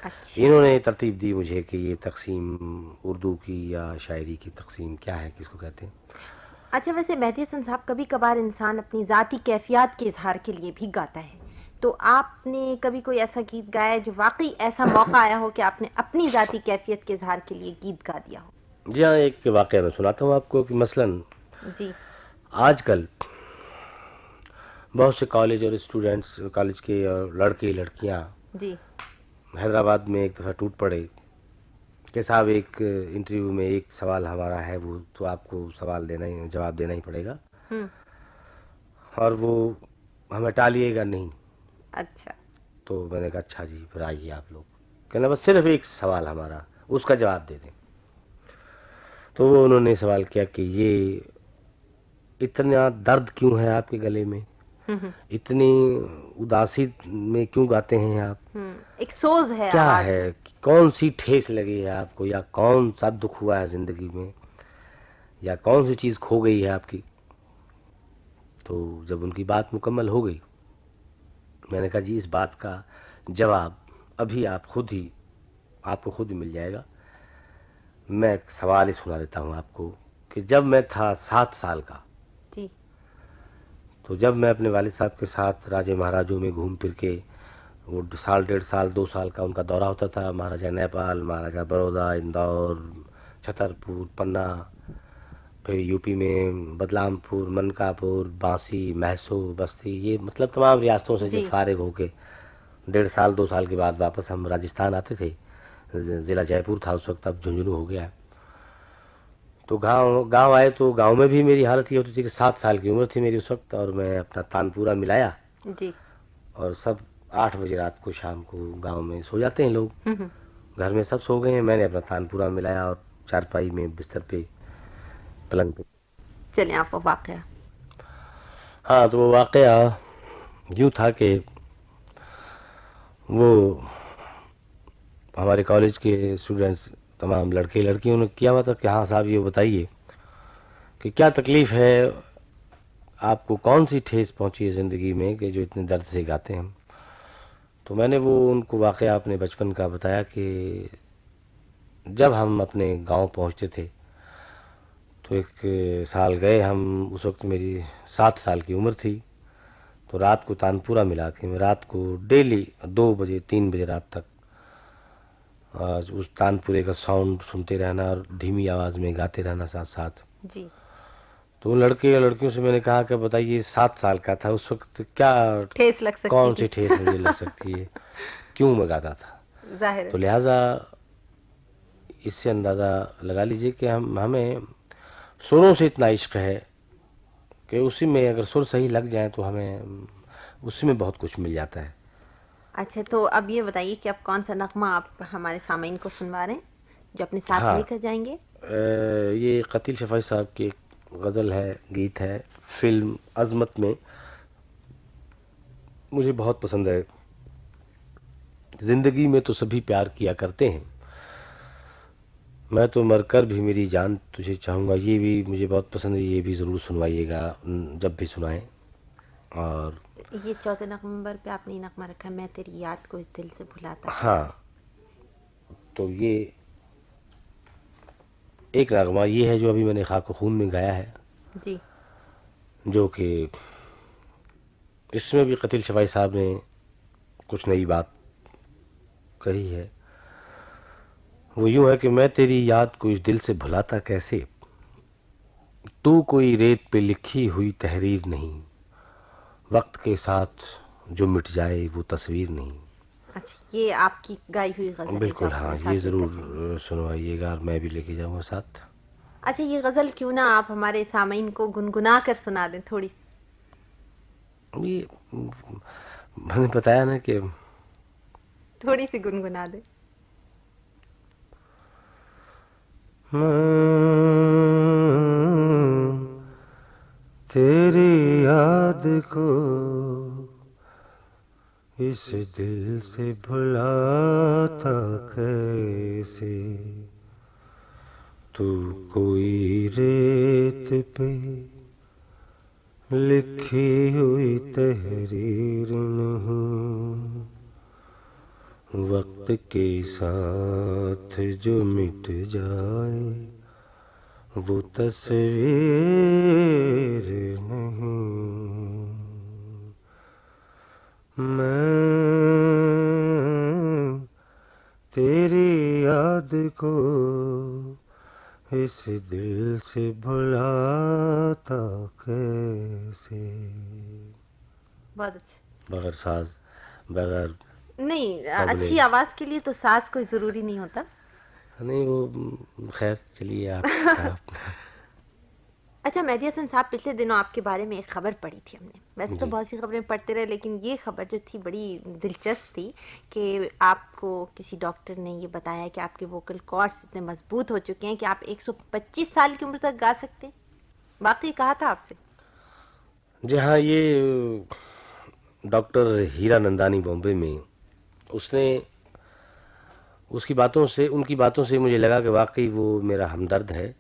اچھا انہوں نے ترتیب دی مجھے کہ یہ تقسیم اردو کی یا شاعری کی تقسیم کیا ہے، کس کو کہتے ہیں. اچھا ویسے مہدی حسن صاحب، کبھی کبھار انسان اپنی ذاتی کیفیات کے اظہار کے لیے بھی گاتا ہے، تو آپ نے کبھی کوئی ایسا گیت گایا ہے جو واقعی ایسا موقع آیا ہو کہ آپ نے اپنی ذاتی کیفیت کے اظہار کے لیے گیت گا دیا ہو؟ جی ہاں، ایک واقعہ میں سناتا ہوں آپ کو کہ مثلاً جی آج کل بہت سے کالج اور اسٹوڈنٹس، کالج کے اور لڑکے لڑکیاں جی حیدرآباد میں ایک دفعہ ٹوٹ پڑے کہ صاحب ایک انٹرویو میں ایک سوال ہمارا ہے، وہ تو آپ کو سوال دینا ہی، جواب دینا ہی پڑے گا، ہوں اور وہ ہمیں ٹالیے گا نہیں. اچھا تو میں نے کہا اچھا جی، پھر آئیے آپ لوگ. کہنا بس صرف ایک سوال ہمارا، اس کا جواب دے دیں. تو وہ انہوں نے سوال کیا کہ یہ اتنا درد کیوں ہے آپ کے گلے میں، اتنی اداسی میں کیوں گاتے ہیں آپ، ایک سوز ہے کیا آواز ہے، میں. کون سی ٹھیس لگی ہے آپ کو، یا کون سا دکھ ہوا ہے زندگی میں، یا کون سی چیز کھو گئی ہے آپ کی. تو جب ان کی بات مکمل ہو گئی، میں نے کہا جی اس بات کا جواب ابھی آپ کو خود ہی مل جائے گا. میں ایک سوال ہی سنا دیتا ہوں آپ کو کہ جب میں تھا 7 سال کا، جی تو جب میں اپنے والد صاحب کے ساتھ راجے مہاراجوں میں گھوم پھر کے، وہ سال 1.5 سال 2 سال کا ان کا دورہ ہوتا تھا، مہاراجہ نیپال، مہاراجہ بڑودہ، اندور، چھترپور، پنہ، پھر یو پی میں بدلام پور، منکاپور، بانسی، مہسو، بستی، یہ مطلب تمام ریاستوں سے جب جی فارغ ہو کے 1.5 سال 2 سال کے بعد واپس ہم راجستھان آتے تھے. ضلع جے پور تھا اس وقت، اب جھنجھنو ہو گیا ہے. تو گاؤں آئے تو گاؤں میں بھی میری حالت یہ ہوتی تھی کہ 7 سال کی عمر تھی میری اس وقت، اور میں اپنا تان پورا ملایا، جی. اور سب 8 بجے رات کو شام کو گاؤں میں سو جاتے ہیں لوگ، ہوں. گھر میں سب سو گئے ہیں، میں نے اپنا تان پورا ملایا اور چارپائی میں بستر پہ پلنگ پہ. چلیں آپ وہ واقعہ. ہاں تو وہ واقعہ یوں تھا کہ وہ ہمارے کالج کے اسٹوڈنٹس تمام لڑکے لڑکیوں نے کیا ہوا تھا کہ ہاں صاحب یہ بتائیے کہ کیا تکلیف ہے آپ کو، کون سی ٹھیس پہنچی ہے زندگی میں کہ جو اتنے درد سے گاتے ہیں. تو میں نے وہ ان کو واقعہ اپنے بچپن کا بتایا کہ جب ہم اپنے گاؤں پہنچتے تھے تو ایک سال گئے ہم، اس وقت میری 7 سال کی عمر تھی. تو رات کو تانپورہ ملا کے میں رات کو ڈیلی 2 بجے 3 بجے رات تک اس تانپورے کا ساؤنڈ سنتے رہنا اور دھیمی آواز میں گاتے رہنا ساتھ ساتھ. جی. تو ان لڑکے یا لڑکیوں سے میں نے کہا کہ بتائیے 7 سال کا تھا اس وقت، کیا ٹھیس لگ سکتی کون تھی. سی ٹھیس مجھے لگ سکتی ہے، کیوں میں گاتا تھا. ظاہر ہے. تو لہٰذا اس سے اندازہ لگا لیجئے کہ ہمیں سروں سے اتنا عشق ہے کہ اسی میں اگر سر صحیح لگ جائیں تو ہمیں اسی میں بہت کچھ مل جاتا ہے. اچھا تو اب یہ بتائیے کہ اب کون سا نغمہ آپ ہمارے سامعین کو سنوا رہے ہیں جو اپنے ساتھ ہاں لے کر جائیں گے؟ یہ قتیل شفیع صاحب کی ایک غزل ہے، گیت ہے، فلم عظمت میں، مجھے بہت پسند ہے. زندگی میں تو سبھی پیار کیا کرتے ہیں، میں تو مر کر بھی میری جان تجھے چاہوں گا، یہ بھی مجھے بہت پسند ہے، یہ بھی ضرور سنوائیے گا جب بھی سنائیں. اور یہ 4 نومبر پہ آپ نے نغمہ رکھا، میں تیری یاد کو اس دل سے بھلاتا ہاں کیسے. تو یہ ایک نغمہ یہ ہے جو ابھی میں نے خاک و خون میں گایا ہے، جی. جو کہ اس میں بھی قتیل شفیع صاحب نے کچھ نئی بات کہی ہے. وہ یوں ہے کہ میں تیری یاد کو اس دل سے بھلاتا کیسے، تو کوئی ریت پہ لکھی ہوئی تحریر نہیں، وقت کے ساتھ جو مٹ جائے وہ تصویر نہیں. اچھا یہ آپ کی گائی ہوئی غزل ہے جو بالکل آپ ہاں، اپنے یہ ساتھ لے کر جائیں گے. ضرور سنوائیے گا اور میں بھی لے کے جاؤں گا ساتھ. اچھا یہ غزل کیوں نہ آپ ہمارے سامعین کو گنگنا کر سنا دیں تھوڑی سی. یہ میں نے بتایا نا کہ تھوڑی سی گنگنا دیں. تیری یاد کو اس دل سے بھلاتا کیسے، تو کوئی ریت پہ لکھی ہوئی تحریر نہیں، وقت کے ساتھ جو مٹ جائے وہ تصویر نہیں. میں تیری یاد کو اس دل سے بھلاتا کیسے. بہت اچھا. بغیر ساز، بغیر نہیں طبلے، اچھی آواز کے لیے تو ساز کوئی ضروری نہیں ہوتا. نہیں وہ خیر چلیے آپ اچھا مہدی حسن صاحب، پچھلے دنوں آپ کے بارے میں ایک خبر پڑھی تھی ہم نے، ویسے تو جی بہت سی خبریں پڑھتے رہے لیکن یہ خبر جو تھی بڑی دلچسپ تھی کہ آپ کو کسی ڈاکٹر نے یہ بتایا کہ آپ کے ووکل کارڈز اتنے مضبوط ہو چکے ہیں کہ آپ 125 سال کی عمر تک گا سکتے ہیں. واقعی کہا تھا آپ سے؟ جی ہاں، یہ ڈاکٹر ہیرا نندانی بامبے میں، اس نے ان کی باتوں سے مجھے لگا کہ واقعی وہ میرا ہمدرد ہے،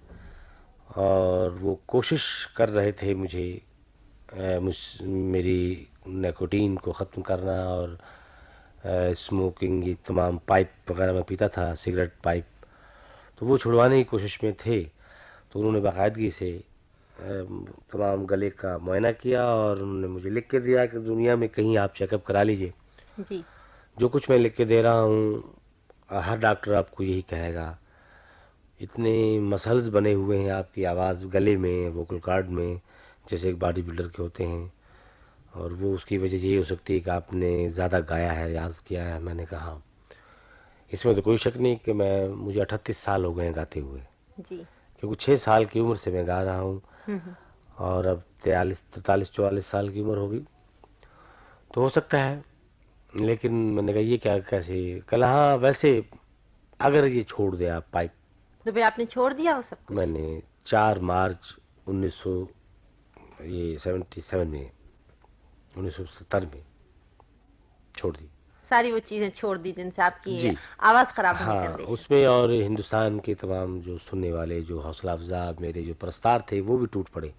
اور وہ کوشش کر رہے تھے مجھے میری نیکوٹین کو ختم کرنا، اور اسموکنگ، یہ تمام پائپ وغیرہ میں پیتا تھا، سگریٹ پائپ، تو وہ چھڑوانے کی کوشش میں تھے. تو انہوں نے باقاعدگی سے تمام گلے کا معائنہ کیا اور انہوں نے مجھے لکھ کے دیا کہ دنیا میں کہیں آپ چیک اپ کرا لیجئے. جی. جو کچھ میں لکھ کے دے رہا ہوں ہر ڈاکٹر آپ کو یہی کہے گا اتنے مسلز بنے ہوئے ہیں آپ کی آواز گلے میں, ووکل کارڈ میں, جیسے ایک باڈی بلڈر کے ہوتے ہیں. اور وہ اس کی وجہ یہی ہو سکتی ہے کہ آپ نے زیادہ گایا ہے, ریاض کیا ہے. میں نے کہا اس میں تو کوئی شک نہیں کہ مجھے 38 سال ہو گئے ہیں گاتے ہوئے, جی. کیونکہ 6 سال کی عمر سے میں گا رہا ہوں, اور اب 43-44 سال کی عمر ہوگی, تو ہو سکتا ہے. لیکن میں نے کہا یہ کیا کیسے, کہا ہاں ویسے اگر یہ چھوڑ دیں آپ پائپ. تو پھر آپ نے چھوڑ دیا وہ سب کچھ؟ میں نے 4 مارچ 1977 میں 1970 میں چھوڑ دی ساری وہ چیزیں چھوڑ دی جن سے آپ کی جی. آواز خراب ہونے کا ہاں اندیشہ. اس میں اور ہندوستان کے تمام جو سننے والے, جو حوصلہ افزا میرے جو پرستار تھے, وہ بھی ٹوٹ پڑے.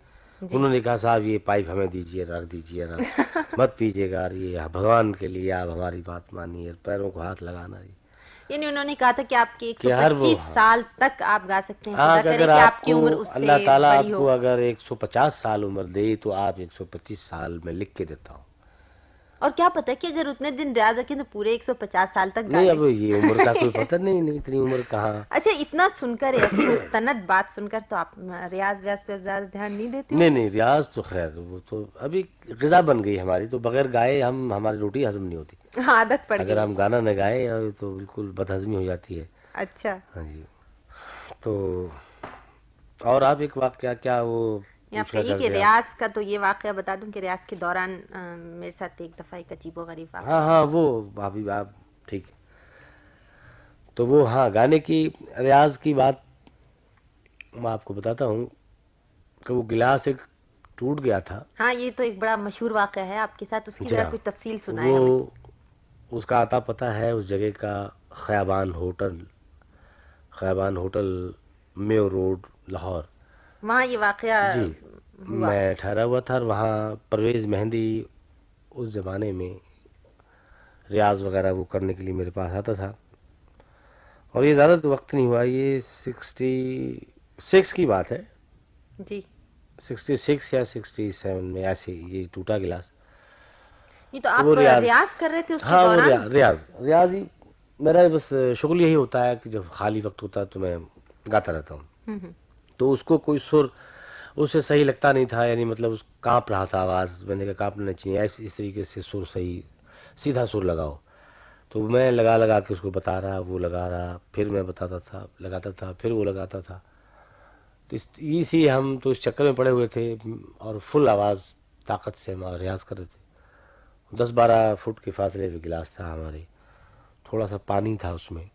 انہوں نے کہا صاحب یہ پائپ ہمیں دیجیے, رکھ دیجیے نا, مت پیجیے گا, یہ بھگوان کے لیے آپ ہماری بات مانیے, پیروں کو ہاتھ لگانا. یعنی انہوں نے کہا تھا کہ آپ کے کہ ہر وہ 125 سال تک آپ گا سکتے ہیں, ہاں, خدا کرے اگر کہ آپ آپ کی کو عمر اس اللہ سے تعالیٰ بڑی آپ ہو. کو اگر 150 سال عمر دے تو آپ 125 سال میں لکھ کے دیتا ہوں. اور کیا پتہ کہ اگر اتنے دن ریاض رکھیں تو پورے 150 سال تک گا نہیں, لیں. اب یہ عمر کا کوئی پتہ نہیں, اتنی عمر کہاں. اچھا, اتنا سن کر, ایسی مستند بات سن کر, تو آپ ریاض ویاض پہ زیادہ دھیان نہیں دیتے ہوں گے؟ نہیں, ریاض تو خیر وہ تو ابھی غذا بن گئی ہماری, تو بغیر گائے ہماری روٹی ہضم نہیں ہوتی. عادت پڑ اگر گئی. ہم گانا نہ گائیں تو بالکل بد ہضمی ہو جاتی ہے. اچھا. ہاں جی. تو اور آپ ایک واقعہ کیا وہ یہ آپ پوچھنا کہیے کہ چاہتے ہیں آپ؟ ریاض کا تو یہ واقعہ بتا دوں کہ ریاض کے دوران میرے ساتھ ایک دفعہ ایک عجیب و غریب واقعہ ہوا. ہاں وہ ابھی آپ ٹھیک ہے. تو وہ ہاں گانے کی ریاض کی بات میں آپ کو بتاتا ہوں کہ وہ گلاس ایک ٹوٹ گیا تھا. ہاں, یہ تو ایک بڑا مشہور واقعہ ہے آپ کے ساتھ, اس کی جی ذرا ہاں, کچھ تفصیل سنائیں وہ ہمیں. اس کا آتا پتہ ہے اس جگہ کا خیابان ہوٹل میو روڈ, لاہور. وہاں یہ واقعہ جی, ہوا. میں ٹھہرا ہوا تھا, اور وہاں پرویز مہندی اس زمانے میں ریاض وغیرہ وہ کرنے کے لیے میرے پاس آتا تھا. اور یہ زیادہ وقت نہیں ہوا, یہ 66 کی بات ہے. جی. 66 یا 67 میں ایسے یہ ٹوٹا گلاس. یہ تو تو وہ آپ ریاض کر رہے تھے اس کے ہاں, وہ دوران؟ ریاض ہی میرا بس شغل یہی ہوتا ہے کہ جب خالی وقت ہوتا ہے تو میں گاتا رہتا ہوں. تو اس کو کوئی سر اس سے صحیح لگتا نہیں تھا, یعنی مطلب اس کانپ رہا تھا آواز. میں نے کہا کانپنا چاہیے, اس طریقے سے سر صحیح سیدھا سر لگاؤ. تو میں لگا کے اس کو بتا رہا, وہ لگا رہا, پھر میں بتاتا تھا, لگاتا تھا, پھر وہ لگاتا تھا. تو اسی ہم تو اس چکر میں پڑے ہوئے تھے, اور فل آواز طاقت سے ہم ریاض کر رہے تھے. 10-12 فٹ کے فاصلے پہ گلاس تھا ہمارے, تھوڑا سا پانی تھا اس میں.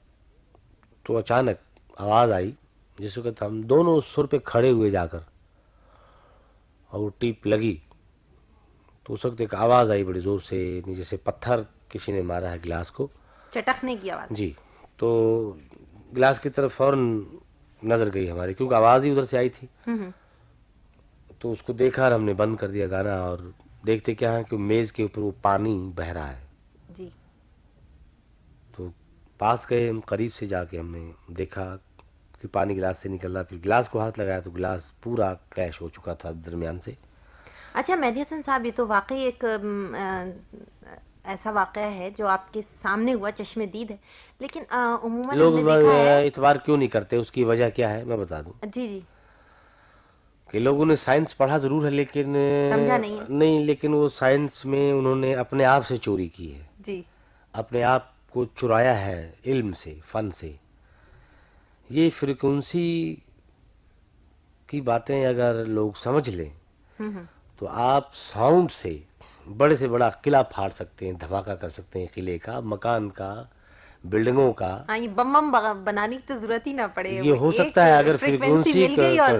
تو اچانک آواز آئی جس وقت ہم دونوں سر پہ کھڑے ہوئے جا کر, اور وہ ٹیپ لگی. تو اس وقت ایک آواز آئی بڑی زور سے, جیسے پتھر کسی نے مارا ہے گلاس کو. چٹکنے کی آواز. جی. تو گلاس کی طرف فوراً نظر گئی ہماری, کیونکہ آواز ہی ادھر سے آئی تھی. تو اس کو دیکھا اور ہم نے بند کر دیا گانا, اور دیکھتے کیا ہے کہ میز کے اوپر وہ پانی بہہ رہا ہے. جی. تو پاس گئے, ہم قریب سے جا کے ہم نے دیکھا کہ پانی گلاس سے نکل رہا. پھر گلاس کو ہاتھ لگایا تو گلاس پورا کریش ہو چکا تھا درمیان سے. اچھا مہدی حسن صاحب, یہ تو واقعی ایک ایسا واقعہ ہے جو آپ کے سامنے ہوا, چشم دید ہے, لیکن عموماً ہم لوگ نے دیکھا ہے. اعتبار کیوں نہیں کرتے, اس کی وجہ کیا ہے میں بتا دوں. جی جی. کہ لوگوں نے سائنس پڑھا ضرور ہے, لیکن سمجھا نہیں ہے. نہیں, لیکن وہ سائنس میں انہوں نے اپنے آپ سے چوری کی ہے. جی. اپنے آپ کو چرایا ہے علم سے, فن سے. یہ فریکوینسی کی باتیں اگر لوگ سمجھ لیں تو آپ ساؤنڈ سے بڑے سے بڑا قلعہ پھاڑ سکتے ہیں, دھماکہ کر سکتے ہیں, قلعے کا, مکان کا, بلڈنگوں کا. ہاں, یہ بم بنانے کی تو ضرورت ہی نہ پڑے. یہ ہو سکتا ہے اگر فریکوینسی مل گئی. اور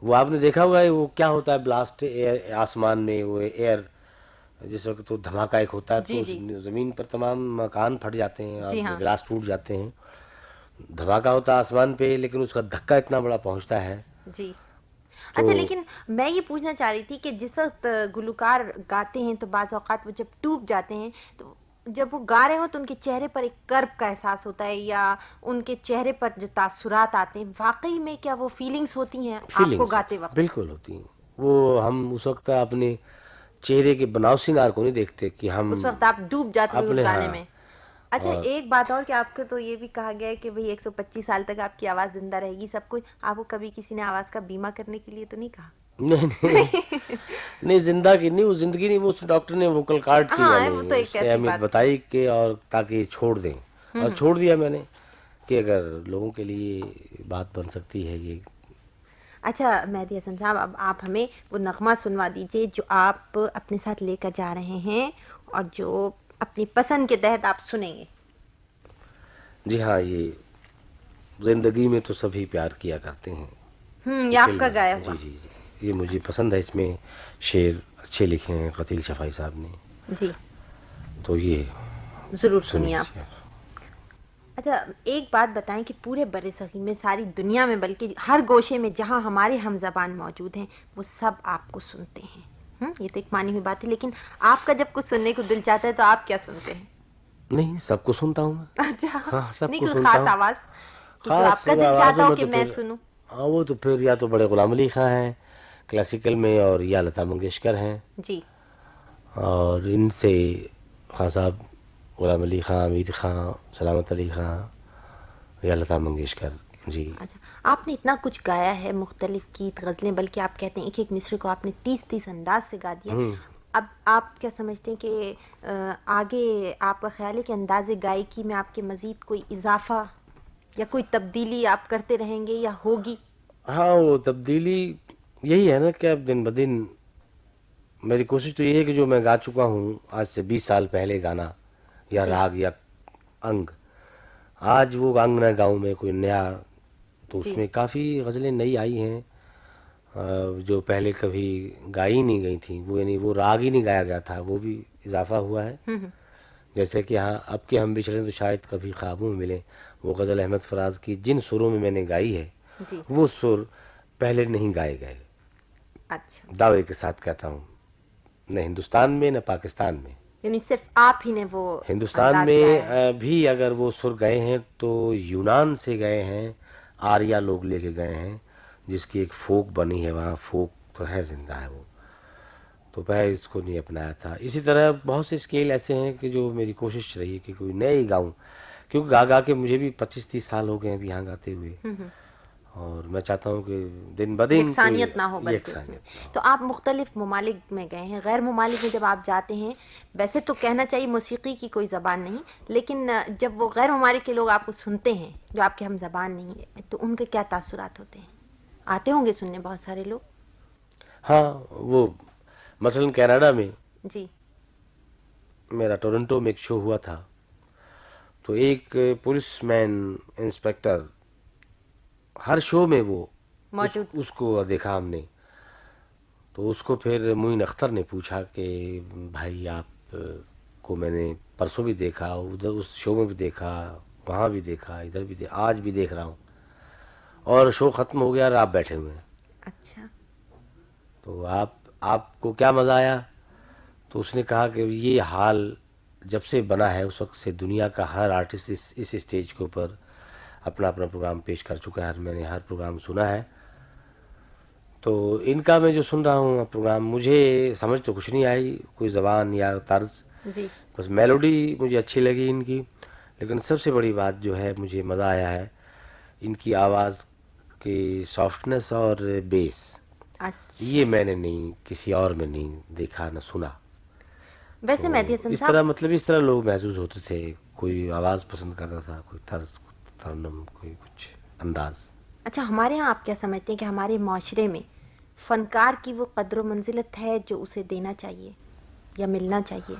وہ آپ نے دیکھا ہوگا وہ کیا ہوتا ہے, بلاسٹ ایئر آسمان میں, وہ ایئر جس وقت تو دھماکہ ایک ہوتا ہے جی تو جی. زمین پر تمام مکان پھٹ جاتے ہیں اور جی ہاں. گلاس ٹوٹ جاتے ہیں. دھماکہ ہوتا ہے آسمان پہ, لیکن اس کا دھکا اتنا بڑا پہنچتا ہے. جی. تو اچھا, لیکن میں یہ پوچھنا چاہ رہی تھی کہ جس وقت گلوکار گاتے ہیں تو بعض اوقات وہ جب ٹوٹ جاتے ہیں تو جب وہ گا رہے ہوں تو ان کے چہرے پر ایک کرب کا احساس ہوتا ہے, یا ان کے چہرے پر جو تاثرات آتے ہیں, واقعی میں کیا وہ فیلنگز ہوتی ہیں آپ کو گاتے وقت؟ بالکل ہوتی ہیں. وہ ہم اس وقت اپنے چہرے کے بناؤ سنگار کو نہیں دیکھتے کہ ہم اس وقت آپ ڈوب جاتے ہوئے اپنے گانے میں. اچھا ایک بات اور کہ آپ کو تو یہ بھی کہا گیا ہے کہ بھئی 125 سال تک آپ کی آواز زندہ رہے گی سب کچھ، آپ کو کبھی کسی نے آواز کا بیمہ کرنے کے لیے تو نہیں کہا؟ نہیں نہیں نہیں، زندہ کی نہیں، وہ زندگی نہیں، وہ ڈاکٹر نے ووکل کارڈ کی ہاں یعنی وہ تو ایک اس نے ایسی اہمیت بات تھی. بتائی کہ اور تاکہ چھوڑ دیں، اور چھوڑ دیا میں نے کہ اگر لوگوں کے لیے بات بن سکتی ہے یہ. اچھا مہدی حسن صاحب، اب آپ ہمیں وہ نغمہ سنوا دیجئے جو آپ اپنے ساتھ لے کر جا رہے ہیں اور جو اپنی پسند کے تحت آپ سنیں گے. جی ہاں، یہ زندگی میں تو سبھی پیار کیا کرتے ہیں، یہ یہ آپ فلم کا ہے. گایا ہوا. جی جی جی، یہ مجھے پسند ہے، اس میں شعر اچھے لکھے ہیں قتیل شفائی صاحب نے، جی تو یہ ضرور سن سنیے آپ. لیجیے. اچھا ایک بات بتائیں کہ پورے بر صغیر میں، ساری دنیا میں، بلکہ ہر گوشے میں جہاں ہمارے ہم زبان موجود ہیں وہ سب آپ کو سنتے ہیں. یہ تو ایک مانی ہوئی بات ہے، لیکن آپ کا جب کچھ سننے کو دل چاہتا ہے تو آپ کیا سنتے ہیں؟ نہیں، سب کو سنتا ہوں میں. اچھا ہاں، سب نہیں کو کوئی سنتا خاص ہوں. آواز کہ جو آپ خاص کا دل چاہتا آوازوں ہو میں کہ تو میں پھر سنوں؟ ہاں، وہ تو پھر یا تو بڑے غلام علی خاں ہیں کلاسیکل میں، اور یا لتا منگیشکر ہیں، جی اور ان سے خاں صاحب، غلام علی خاں، امیر خاں، سلامت علی خاں یا لتا منگیشکر. جی اچھا آپ نے اتنا کچھ گایا ہے، مختلف گیت غزلیں، بلکہ آپ کہتے ہیں ایک ایک مصرے کو آپ نے 30 انداز سے گا دیا. اب آپ کیا سمجھتے ہیں کہ آگے آپ کا خیال ہے کہ انداز گائیکی میں آپ کے مزید کوئی اضافہ یا کوئی تبدیلی آپ کرتے رہیں گے یا ہوگی؟ ہاں، وہ تبدیلی یہی ہے نا کہ اب دن بدن میری کوشش تو یہ ہے کہ جو میں گا چکا ہوں آج سے 20 سال پہلے گانا یا جی راگ یا انگ، آج وہ انگ نہ گاؤں میں کوئی نیا. تو اس جی میں کافی غزلیں نئی آئی ہیں جو پہلے کبھی گائی نہیں گئی تھیں، وہ یعنی وہ راگ ہی نہیں گایا گیا تھا، وہ بھی اضافہ ہوا ہے. جیسے کہ ہاں اب کے ہم بچھڑے تو شاید کبھی خوابوں میں ملیں، وہ غزل احمد فراز کی جن سروں میں نے گائی ہے جی وہ سر پہلے نہیں گائے گئے. اچھا دعوے کے ساتھ کہتا ہوں، نہ ہندوستان میں نہ پاکستان میں. یعنی صرف آپ ہی نے وہ ہندوستان انداز گایا ہے. میں بھی اگر وہ سر گئے ہیں تو یونان سے گئے ہیں، آریہ لوگ لے کے گئے ہیں، جس کی ایک فوک بنی ہے وہاں، فوک تو ہے، زندہ ہے وہ، تو میں اس کو نہیں اپنایا تھا. اسی طرح بہت سے اسکیل ایسے ہیں کہ جو میری کوشش رہی کہ کوئی نئے ہی گاؤں، کیونکہ گا گا کے مجھے بھی 25-30 سال ہو گئے ہیں ابھی یہاں گاتے ہوئے، اور میں چاہتا ہوں کہ دن بدن کوئی یکسانیت نہ ہو بلکہ اس میں. یکسانیت نہ ہو. تو آپ مختلف ممالک میں گئے ہیں، غیر ممالک میں جب آپ جاتے ہیں، ویسے تو کہنا چاہیے موسیقی کی کوئی زبان نہیں، لیکن جب وہ غیر ممالک کے لوگ آپ کو سنتے ہیں جو آپ کے ہم زبان نہیں ہے، تو ان کے کیا تاثرات ہوتے ہیں؟ آتے ہوں گے سننے بہت سارے لوگ. ہاں، وہ مثلا کینیڈا میں جی میرا ٹورنٹو میں ایک شو ہوا تھا، تو ایک پولیس مین انسپیکٹر ہر شو میں وہ موجود. اس کو دیکھا ہم نے، تو اس کو پھر معین اختر نے پوچھا کہ بھائی آپ کو میں نے پرسوں بھی دیکھا، ادھر اس شو میں بھی دیکھا، وہاں بھی دیکھا، ادھر بھی دیکھا، آج بھی دیکھ رہا ہوں، اور شو ختم ہو گیا اور آپ بیٹھے ہوئے ہیں، اچھا تو آپ کو کیا مزہ آیا؟ تو اس نے کہا کہ یہ حال جب سے بنا ہے اس وقت سے دنیا کا ہر آرٹسٹ اس اسٹیج کے اوپر اپنا اپنا پروگرام پیش کر چکا ہے، میں نے ہر پروگرام سنا ہے، تو ان کا میں جو سن رہا ہوں پروگرام، مجھے سمجھ تو کچھ نہیں آئی، کوئی زبان یا طرز، جی بس میلوڈی مجھے اچھی لگی ان کی، لیکن سب سے بڑی بات جو ہے مجھے مزہ آیا ہے ان کی آواز کی سافٹنس اور بیس. اچھا. یہ میں نے نہیں کسی اور میں نہیں دیکھا نہ سنا. ویسے تو مہدی حسن اس صاحب، طرح مطلب اس طرح لوگ محسوس ہوتے تھے، کوئی آواز پسند کرتا تھا، کوئی طرز، کوئی ترنم، کوئی کچھ انداز. اچھا ہمارے ہاں آپ کیا سمجھتے ہیں کہ ہمارے معاشرے میں فنکار کی وہ قدر و منزلت ہے جو اسے دینا چاہیے یا ملنا چاہیے؟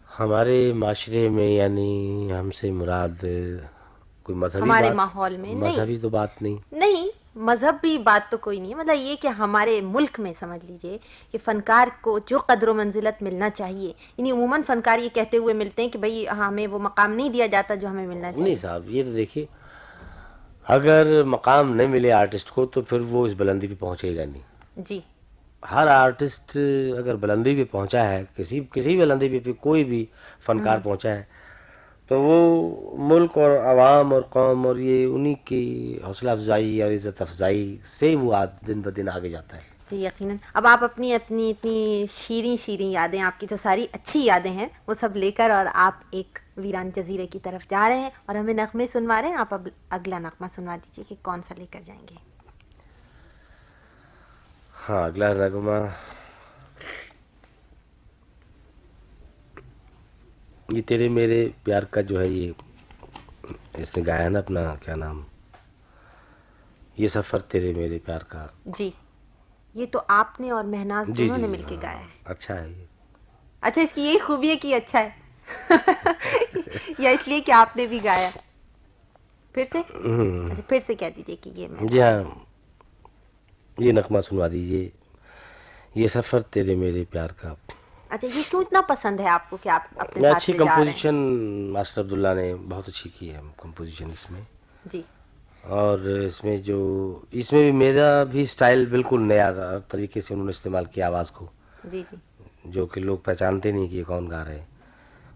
ہمارے معاشرے میں یعنی ہم سے مراد کوئی مذہبی ہمارے بات؟ ماحول میں نہیں. مذہبی تو بات نہیں. نہیں مذہبی بات تو کوئی نہیں ہے، مطلب یہ کہ ہمارے ملک میں سمجھ لیجئے کہ فنکار کو جو قدر و منزلت ملنا چاہیے، یعنی عموماً فنکار یہ کہتے ہوئے ملتے ہیں کہ بھئی ہمیں وہ مقام نہیں دیا جاتا جو ہمیں ملنا نہیں چاہیے. صاحب، یہ تو دیکھیے، اگر مقام نہیں ملے آرٹسٹ کو تو پھر وہ اس بلندی پہ پہنچے گا نہیں. جی ہر آرٹسٹ اگر بلندی پہ پہنچا ہے، کسی بلندی پہ کوئی بھی فنکار پہنچا ہے، تو وہ ملک اور عوام اور قوم اور یہ انہی کی حوصلہ افزائی اور عزت افزائی سے وہ دن بدن آگے جاتا ہے. جی یقیناً. اب آپ اپنی اپنی اتنی شیریں شیریں یادیں، آپ کی جو ساری اچھی یادیں ہیں وہ سب لے کر اور آپ ایک ویران جزیرے کی طرف جا رہے ہیں اور ہمیں نغمے سنوا رہے ہیں. آپ اب اگلا نغمہ سنوا دیجیے کہ کون سا لے کر جائیں گے. ہاں اگلا نغمہ یہ تیرے میرے پیار کا جو ہے، یہ اس نے گایا ہے نا اپنا کیا نام، یہ سفر تیرے میرے پیار کا. جی یہ تو آپ نے اور مہناز جی دونوں جی نے مل کے ہاں، گایا ہے. اچھا ہے یہ. اچھا اس کی یہی خوبی ہے کہ یہ اچھا ہے یا اس لیے کہ آپ نے بھی گایا؟ پھر سے اچھا پھر سے کہہ دیجیے کہ یہ میں جی ہاں، یہ نغمہ سنوا دیجیے، یہ سفر تیرے میرے پیار کا. اچھا یہ کیوں اتنا پسند ہے آپ کو کہ آپ اپنے میں ساتھ اچھی لے جا رہے کمپوزیشن ماسٹر عبداللہ نے بہت اچھی کی ہے کمپوزیشن اس میں. ہیں؟ جی اور اس میں بھی میرا بھی سٹائل بالکل نیا طریقے سے انہوں نے استعمال کیا آواز کو، جی جی جو کہ لوگ پہچانتے نہیں کہ یہ کون گا رہے ہیں.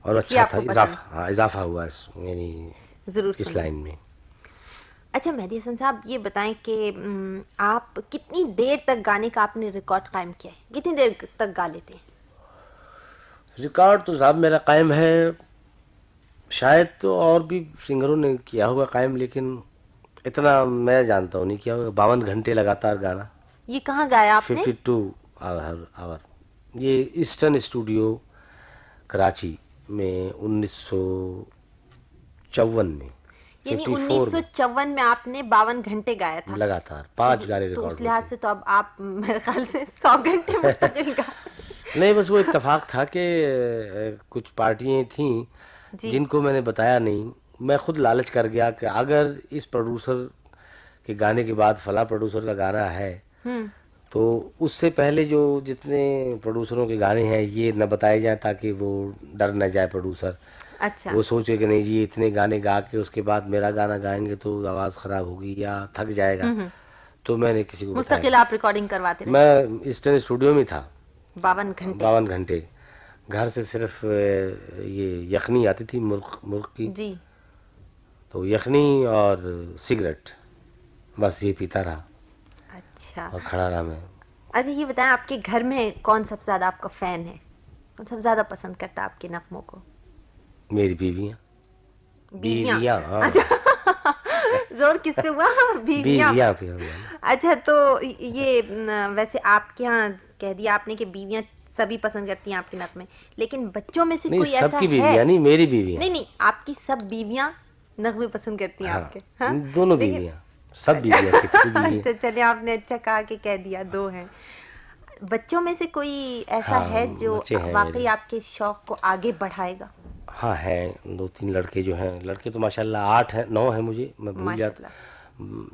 اور اس لیے اچھا آپ تھا، کو اضافہ پسند. ہاں اضافہ ہوا یعنی ضرور اس سنیے. لائن میں. اچھا مہدی حسن صاحب یہ بتائیں کہ آپ کتنی دیر تک گانے کا آپ نے ریکارڈ قائم کیا ہے؟ کتنی دیر تک گا لیتے ہیں؟ ریکارڈ تو صاحب میرا قائم ہے، شاید تو اور بھی سنگروں نے کیا ہوگا قائم، لیکن اتنا میں جانتا ہوں نہیں کیا ہوگا. 52 گھنٹے لگاتار گانا، یہ کہاں گایا آپ نے؟ 52 آور. یہ ایسٹرن اسٹوڈیو کراچی میں 1954 میں، یعنی 54 میں 1954 میں آپ نے 52 گھنٹے گایا تھا. لگاتار 5 گانے تو ریکارڈ اس ہوئے لحاظ تھے. سے تو اب آپ میرے خیال سے 100 گھنٹے مستقل گا. نہیں بس وہ اتفاق تھا کہ کچھ پارٹیاں تھیں جی جن کو میں نے بتایا نہیں. میں خود لالچ کر گیا کہ اگر اس پروڈیوسر کے گانے کے بعد فلاں پروڈیوسر کا گانا ہے ہوں تو اس سے پہلے جو جتنے پروڈیوسروں کے گانے ہیں یہ نہ بتائے جائیں، تاکہ وہ ڈر نہ جائے پروڈیوسر. اچھا وہ سوچے کہ نہیں جی یہ اتنے گانے گا کے اس کے بعد میرا گانا گائیں گے تو آواز خراب ہوگی یا تھک جائے گا. ہوں تو میں نے کسی کو بتایا مستقل نہیں. آپ ریکارڈنگ کرواتے رہے میں ایسٹرن اسٹوڈیو میں تھا 52 گھنٹے. 52 گھنٹے. گھر سے صرف یہ یخنی آتی تھی مرغ کی، جی تو یخنی اور سگریٹ بس یہ پیتا رہا اچھا. اور کھڑا رہا میں. اچھا یہ بتائیں آپ کے گھر میں کون سب سے زیادہ آپ کا فین ہے؟ کون سب سے زیادہ پسند کرتا ہے آپ کے نغموں کو؟ میری بیویاں. بیویاں. ہاں اچھا زور کس پہ ہوا؟ بیویاں. بیویاں پہ ہوا نا. اچھا تو یہ ویسے آپ کے ہاں کہہ دیا آپ نے کہ بیویاں سبھی پسند کرتی ہیں آپ کے نغمے، لیکن بچوں میں سے نہیں کوئی سب ایسا کی ہے؟ بیویاں نہیں، میری بیویاں. نہیں آپ کی سب بیویاں نغمے پسند کرتی ہیں ہاں آپ کے؟ ہاں دونوں لیکن بیویاں، سب بیویاں، کتنی بیویاں. اچھا چلے آپ نے اچھا کہا کہ کہہ دیا 2 ہیں. بچوں میں سے کوئی ایسا ہاں ہے جو بچے ہیں میرے. واقعی آپ کے شوق کو آگے بڑھائے گا؟ ہاں ہیں 2-3 لڑکے جو ہیں. لڑکے تو ماشاءاللہ 8 ہیں 9 ہیں، مجھے میں بھول ماشاء جاتا. اللہ.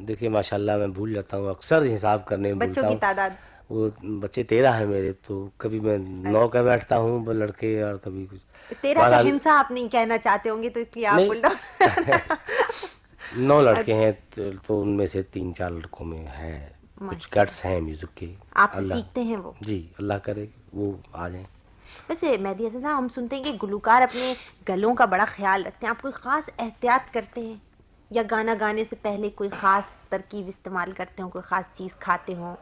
دیکھیے ماشاءاللہ میں بھول جاتا ہوں، اکثر حساب کرنے میں بچوں بھولتا کی ہوں. تعداد؟ وہ بچے 13 ہیں میرے، تو کبھی میں 9 کہہ بیٹھتا ہوں لڑکے اور کبھی کچھ. 13 کا بہرحال ہنسا آپ نہیں کہنا چاہتے ہوں گے تو اس لیے آپ نہیں الٹا 9 لڑکے اچھا ہیں تو ان میں سے 3-4 لڑکوں میں ہے کچھ ماشاء گٹس اللہ ہیں میوزک کے. آپ سے اللہ سیکھتے ہیں وہ. جی اللہ کرے وہ آ جائیں. ویسے مہدی حسن صاحب ہم سنتے ہیں کہ گلوکار اپنے گلوں کا بڑا خیال رکھتے ہیں، آپ کوئی خاص احتیاط کرتے ہیں یا گانا گانے سے پہلے کوئی خاص ترکیب استعمال کرتے ہوں، کوئی خاص چیز کھاتے ہوں؟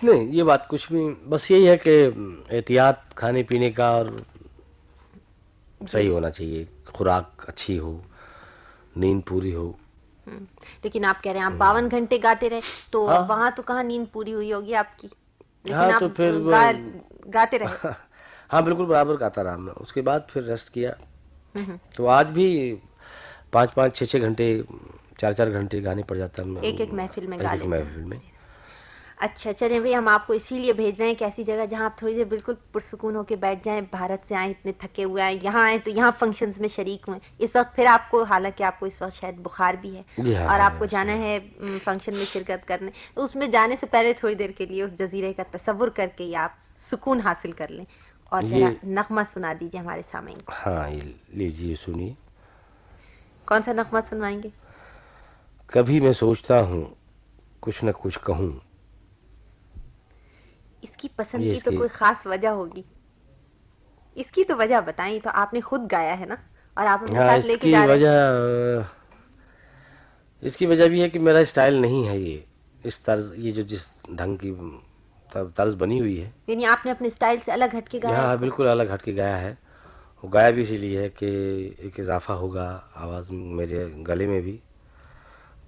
نہیں یہ بات کچھ بھی، بس یہی ہے کہ احتیاط کھانے پینے کا اور جی صحیح ہونا چاہیے، خوراک اچھی ہو، نیند پوری ہو. لیکن آپ کہہ رہے ہیں آپ 52 گھنٹے گاتے رہے تو ہاں وہاں تو کہاں نیند پوری ہوئی ہوگی آپ کی، لیکن ہاں آپ تو پھر گاتے رہے. ہاں بالکل برابر گاتا رہا میں. اس کے بعد پھر ریسٹ کیا. تو آج بھی 5-5 6-6 گھنٹے 4-4 گھنٹے گانے پڑ جاتا ہے ایک ایک محفل میں گا ایک لیتے محفل ہیں. میں. اچھا چلیں بھئی ہم آپ کو اسی لیے بھیج رہے ہیں کہ ایسی جگہ جہاں آپ تھوڑی دیر بالکل پرسکون ہو کے بیٹھ جائیں. بھارت سے آئیں اتنے تھکے ہوئے آئیں، یہاں آئیں تو یہاں فنکشنز میں شریک ہوئیں. اس وقت پھر آپ کو، حالانکہ آپ کو اس وقت شاید بخار بھی ہے جی ہاں اور ہاں آپ کو جانا ہے فنکشن میں شرکت کرنے، تو اس میں جانے سے پہلے تھوڑی دیر کے لیے اس جزیرے کا تصور کر کے یا آپ سکون حاصل کر لیں. اور ذرا یہ نغمہ سنا دیجیے ہمارے سامعین کو. ہاں یہ لیجیے سنیے. کون سا نغمہ سنوائیں گے؟ کبھی میں سوچتا ہوں کچھ نہ کچھ کہوں. اس کی پسند یہ کی اس تو کوئی خاص وجہ ہوگی، اس کی تو وجہ بتائیں. تو آپ نے خود گایا ہے نا اور آپ اپنے ہاں ساتھ لے اس کے کی جا رہے ہیں. وجہ بھی ہے کہ میرا اسٹائل نہیں ہے یہ اس طرز، یہ جو جس ڈھنگ کی طرز بنی ہوئی ہے. یعنی آپ نے اپنے اسٹائل سے الگ ہٹ کے گایا یہاں اس کو؟ بالکل الگ ہٹ کے گایا ہے. وہ گایا بھی اسی لیے ہے کہ ایک اضافہ ہوگا آواز میرے گلے میں بھی.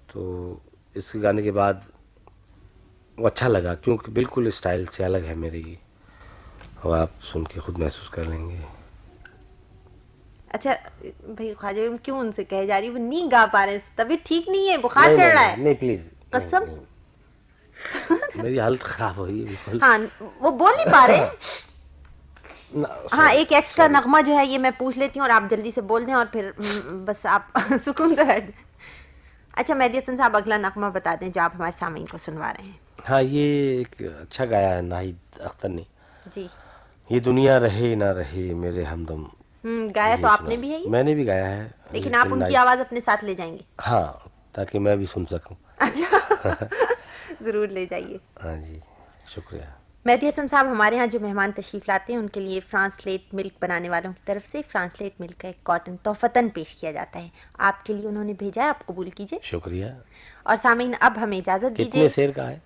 تو اس کے گانے کے بعد وہ اچھا لگا کیونکہ بالکل اسٹائل سے الگ ہے میری. اور آپ سن کے خود محسوس کر لیں گے. اچھا بھائی خواجہ بیگم کیوں ان سے کہے جا رہی وہ نہیں گا پا رہے ہیں؟ طبیعت ٹھیک نہیں ہے، بخار نہیں چڑھ نہیں رہا نہیں ہے؟ نہیں پلیز. قسم؟ میری حالت خراب ہو رہی ہے بالکل. ہاں وہ بول نہیں پا رہے. ہاں ایک ایکسٹرا sorry. نغمہ جو ہے یہ میں پوچھ لیتی ہوں اور آپ جلدی سے بول دیں اور پھر بس آپ سکون سے بیٹھ جائیں. اچھا مہدی حسن صاحب اگلا نغمہ بتا دیں جو آپ ہمارے سامعین کو سنوا رہے ہیں. ہاں یہ ایک اچھا گایا ہے ناہید اختر نے. جی یہ دنیا رہے نہ رہے میرے ہمدم. گایا یہ تو آپ سنا نے بھی ہے یہ، میں نے بھی گایا ہے لیکن آپ ان کی آواز اپنے ساتھ لے جائیں گے؟ ہاں تاکہ میں بھی سن سکوں. اچھا ضرور لے جائیے. ہاں جی شکریہ. مہدی حسن صاحب ہمارے ہاں جو مہمان تشریف لاتے ہیں ان کے لیے فرانسلیٹ ملک بنانے والوں کی طرف سے فرانسلیٹ ملک کا ایک کاٹن تحفتاً پیش کیا جاتا ہے. آپ کے لیے انہوں نے بھیجا ہے، آپ قبول کیجئے. شکریہ. اور سامعین اب ہمیں اجازت دیجیے. کتنے سیر کا ہے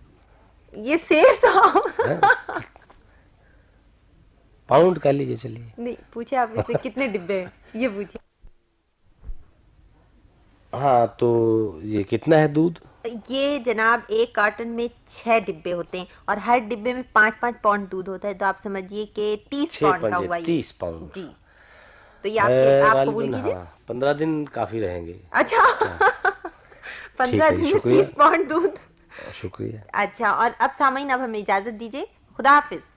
یہ سیر تھا پاؤنڈ کر لیجیے چلیے. نہیں پوچھے آپ اس میں کتنے ڈبے ہیں یہ پوچھے. ہاں تو یہ کتنا ہے دودھ؟ یہ جناب ایک کارٹن میں 6 ڈبے ہوتے ہیں اور ہر ڈبے میں 5-5 پاؤنڈ دودھ ہوتا ہے، تو آپ سمجھیے کہ 30 پاؤنڈ کا ہوا یہ. 30 پاؤنڈ. جی تو یہ آپ قبول غالباً کیجیے. ہاں 15 دن کافی رہیں گے. اچھا 15 ٹھیک ہے جی، دن میں شکریہ. 30 پاؤنڈ دودھ. شکریہ. اچھا اور اب سامعین اب ہمیں اجازت دیجیے. خدا حافظ.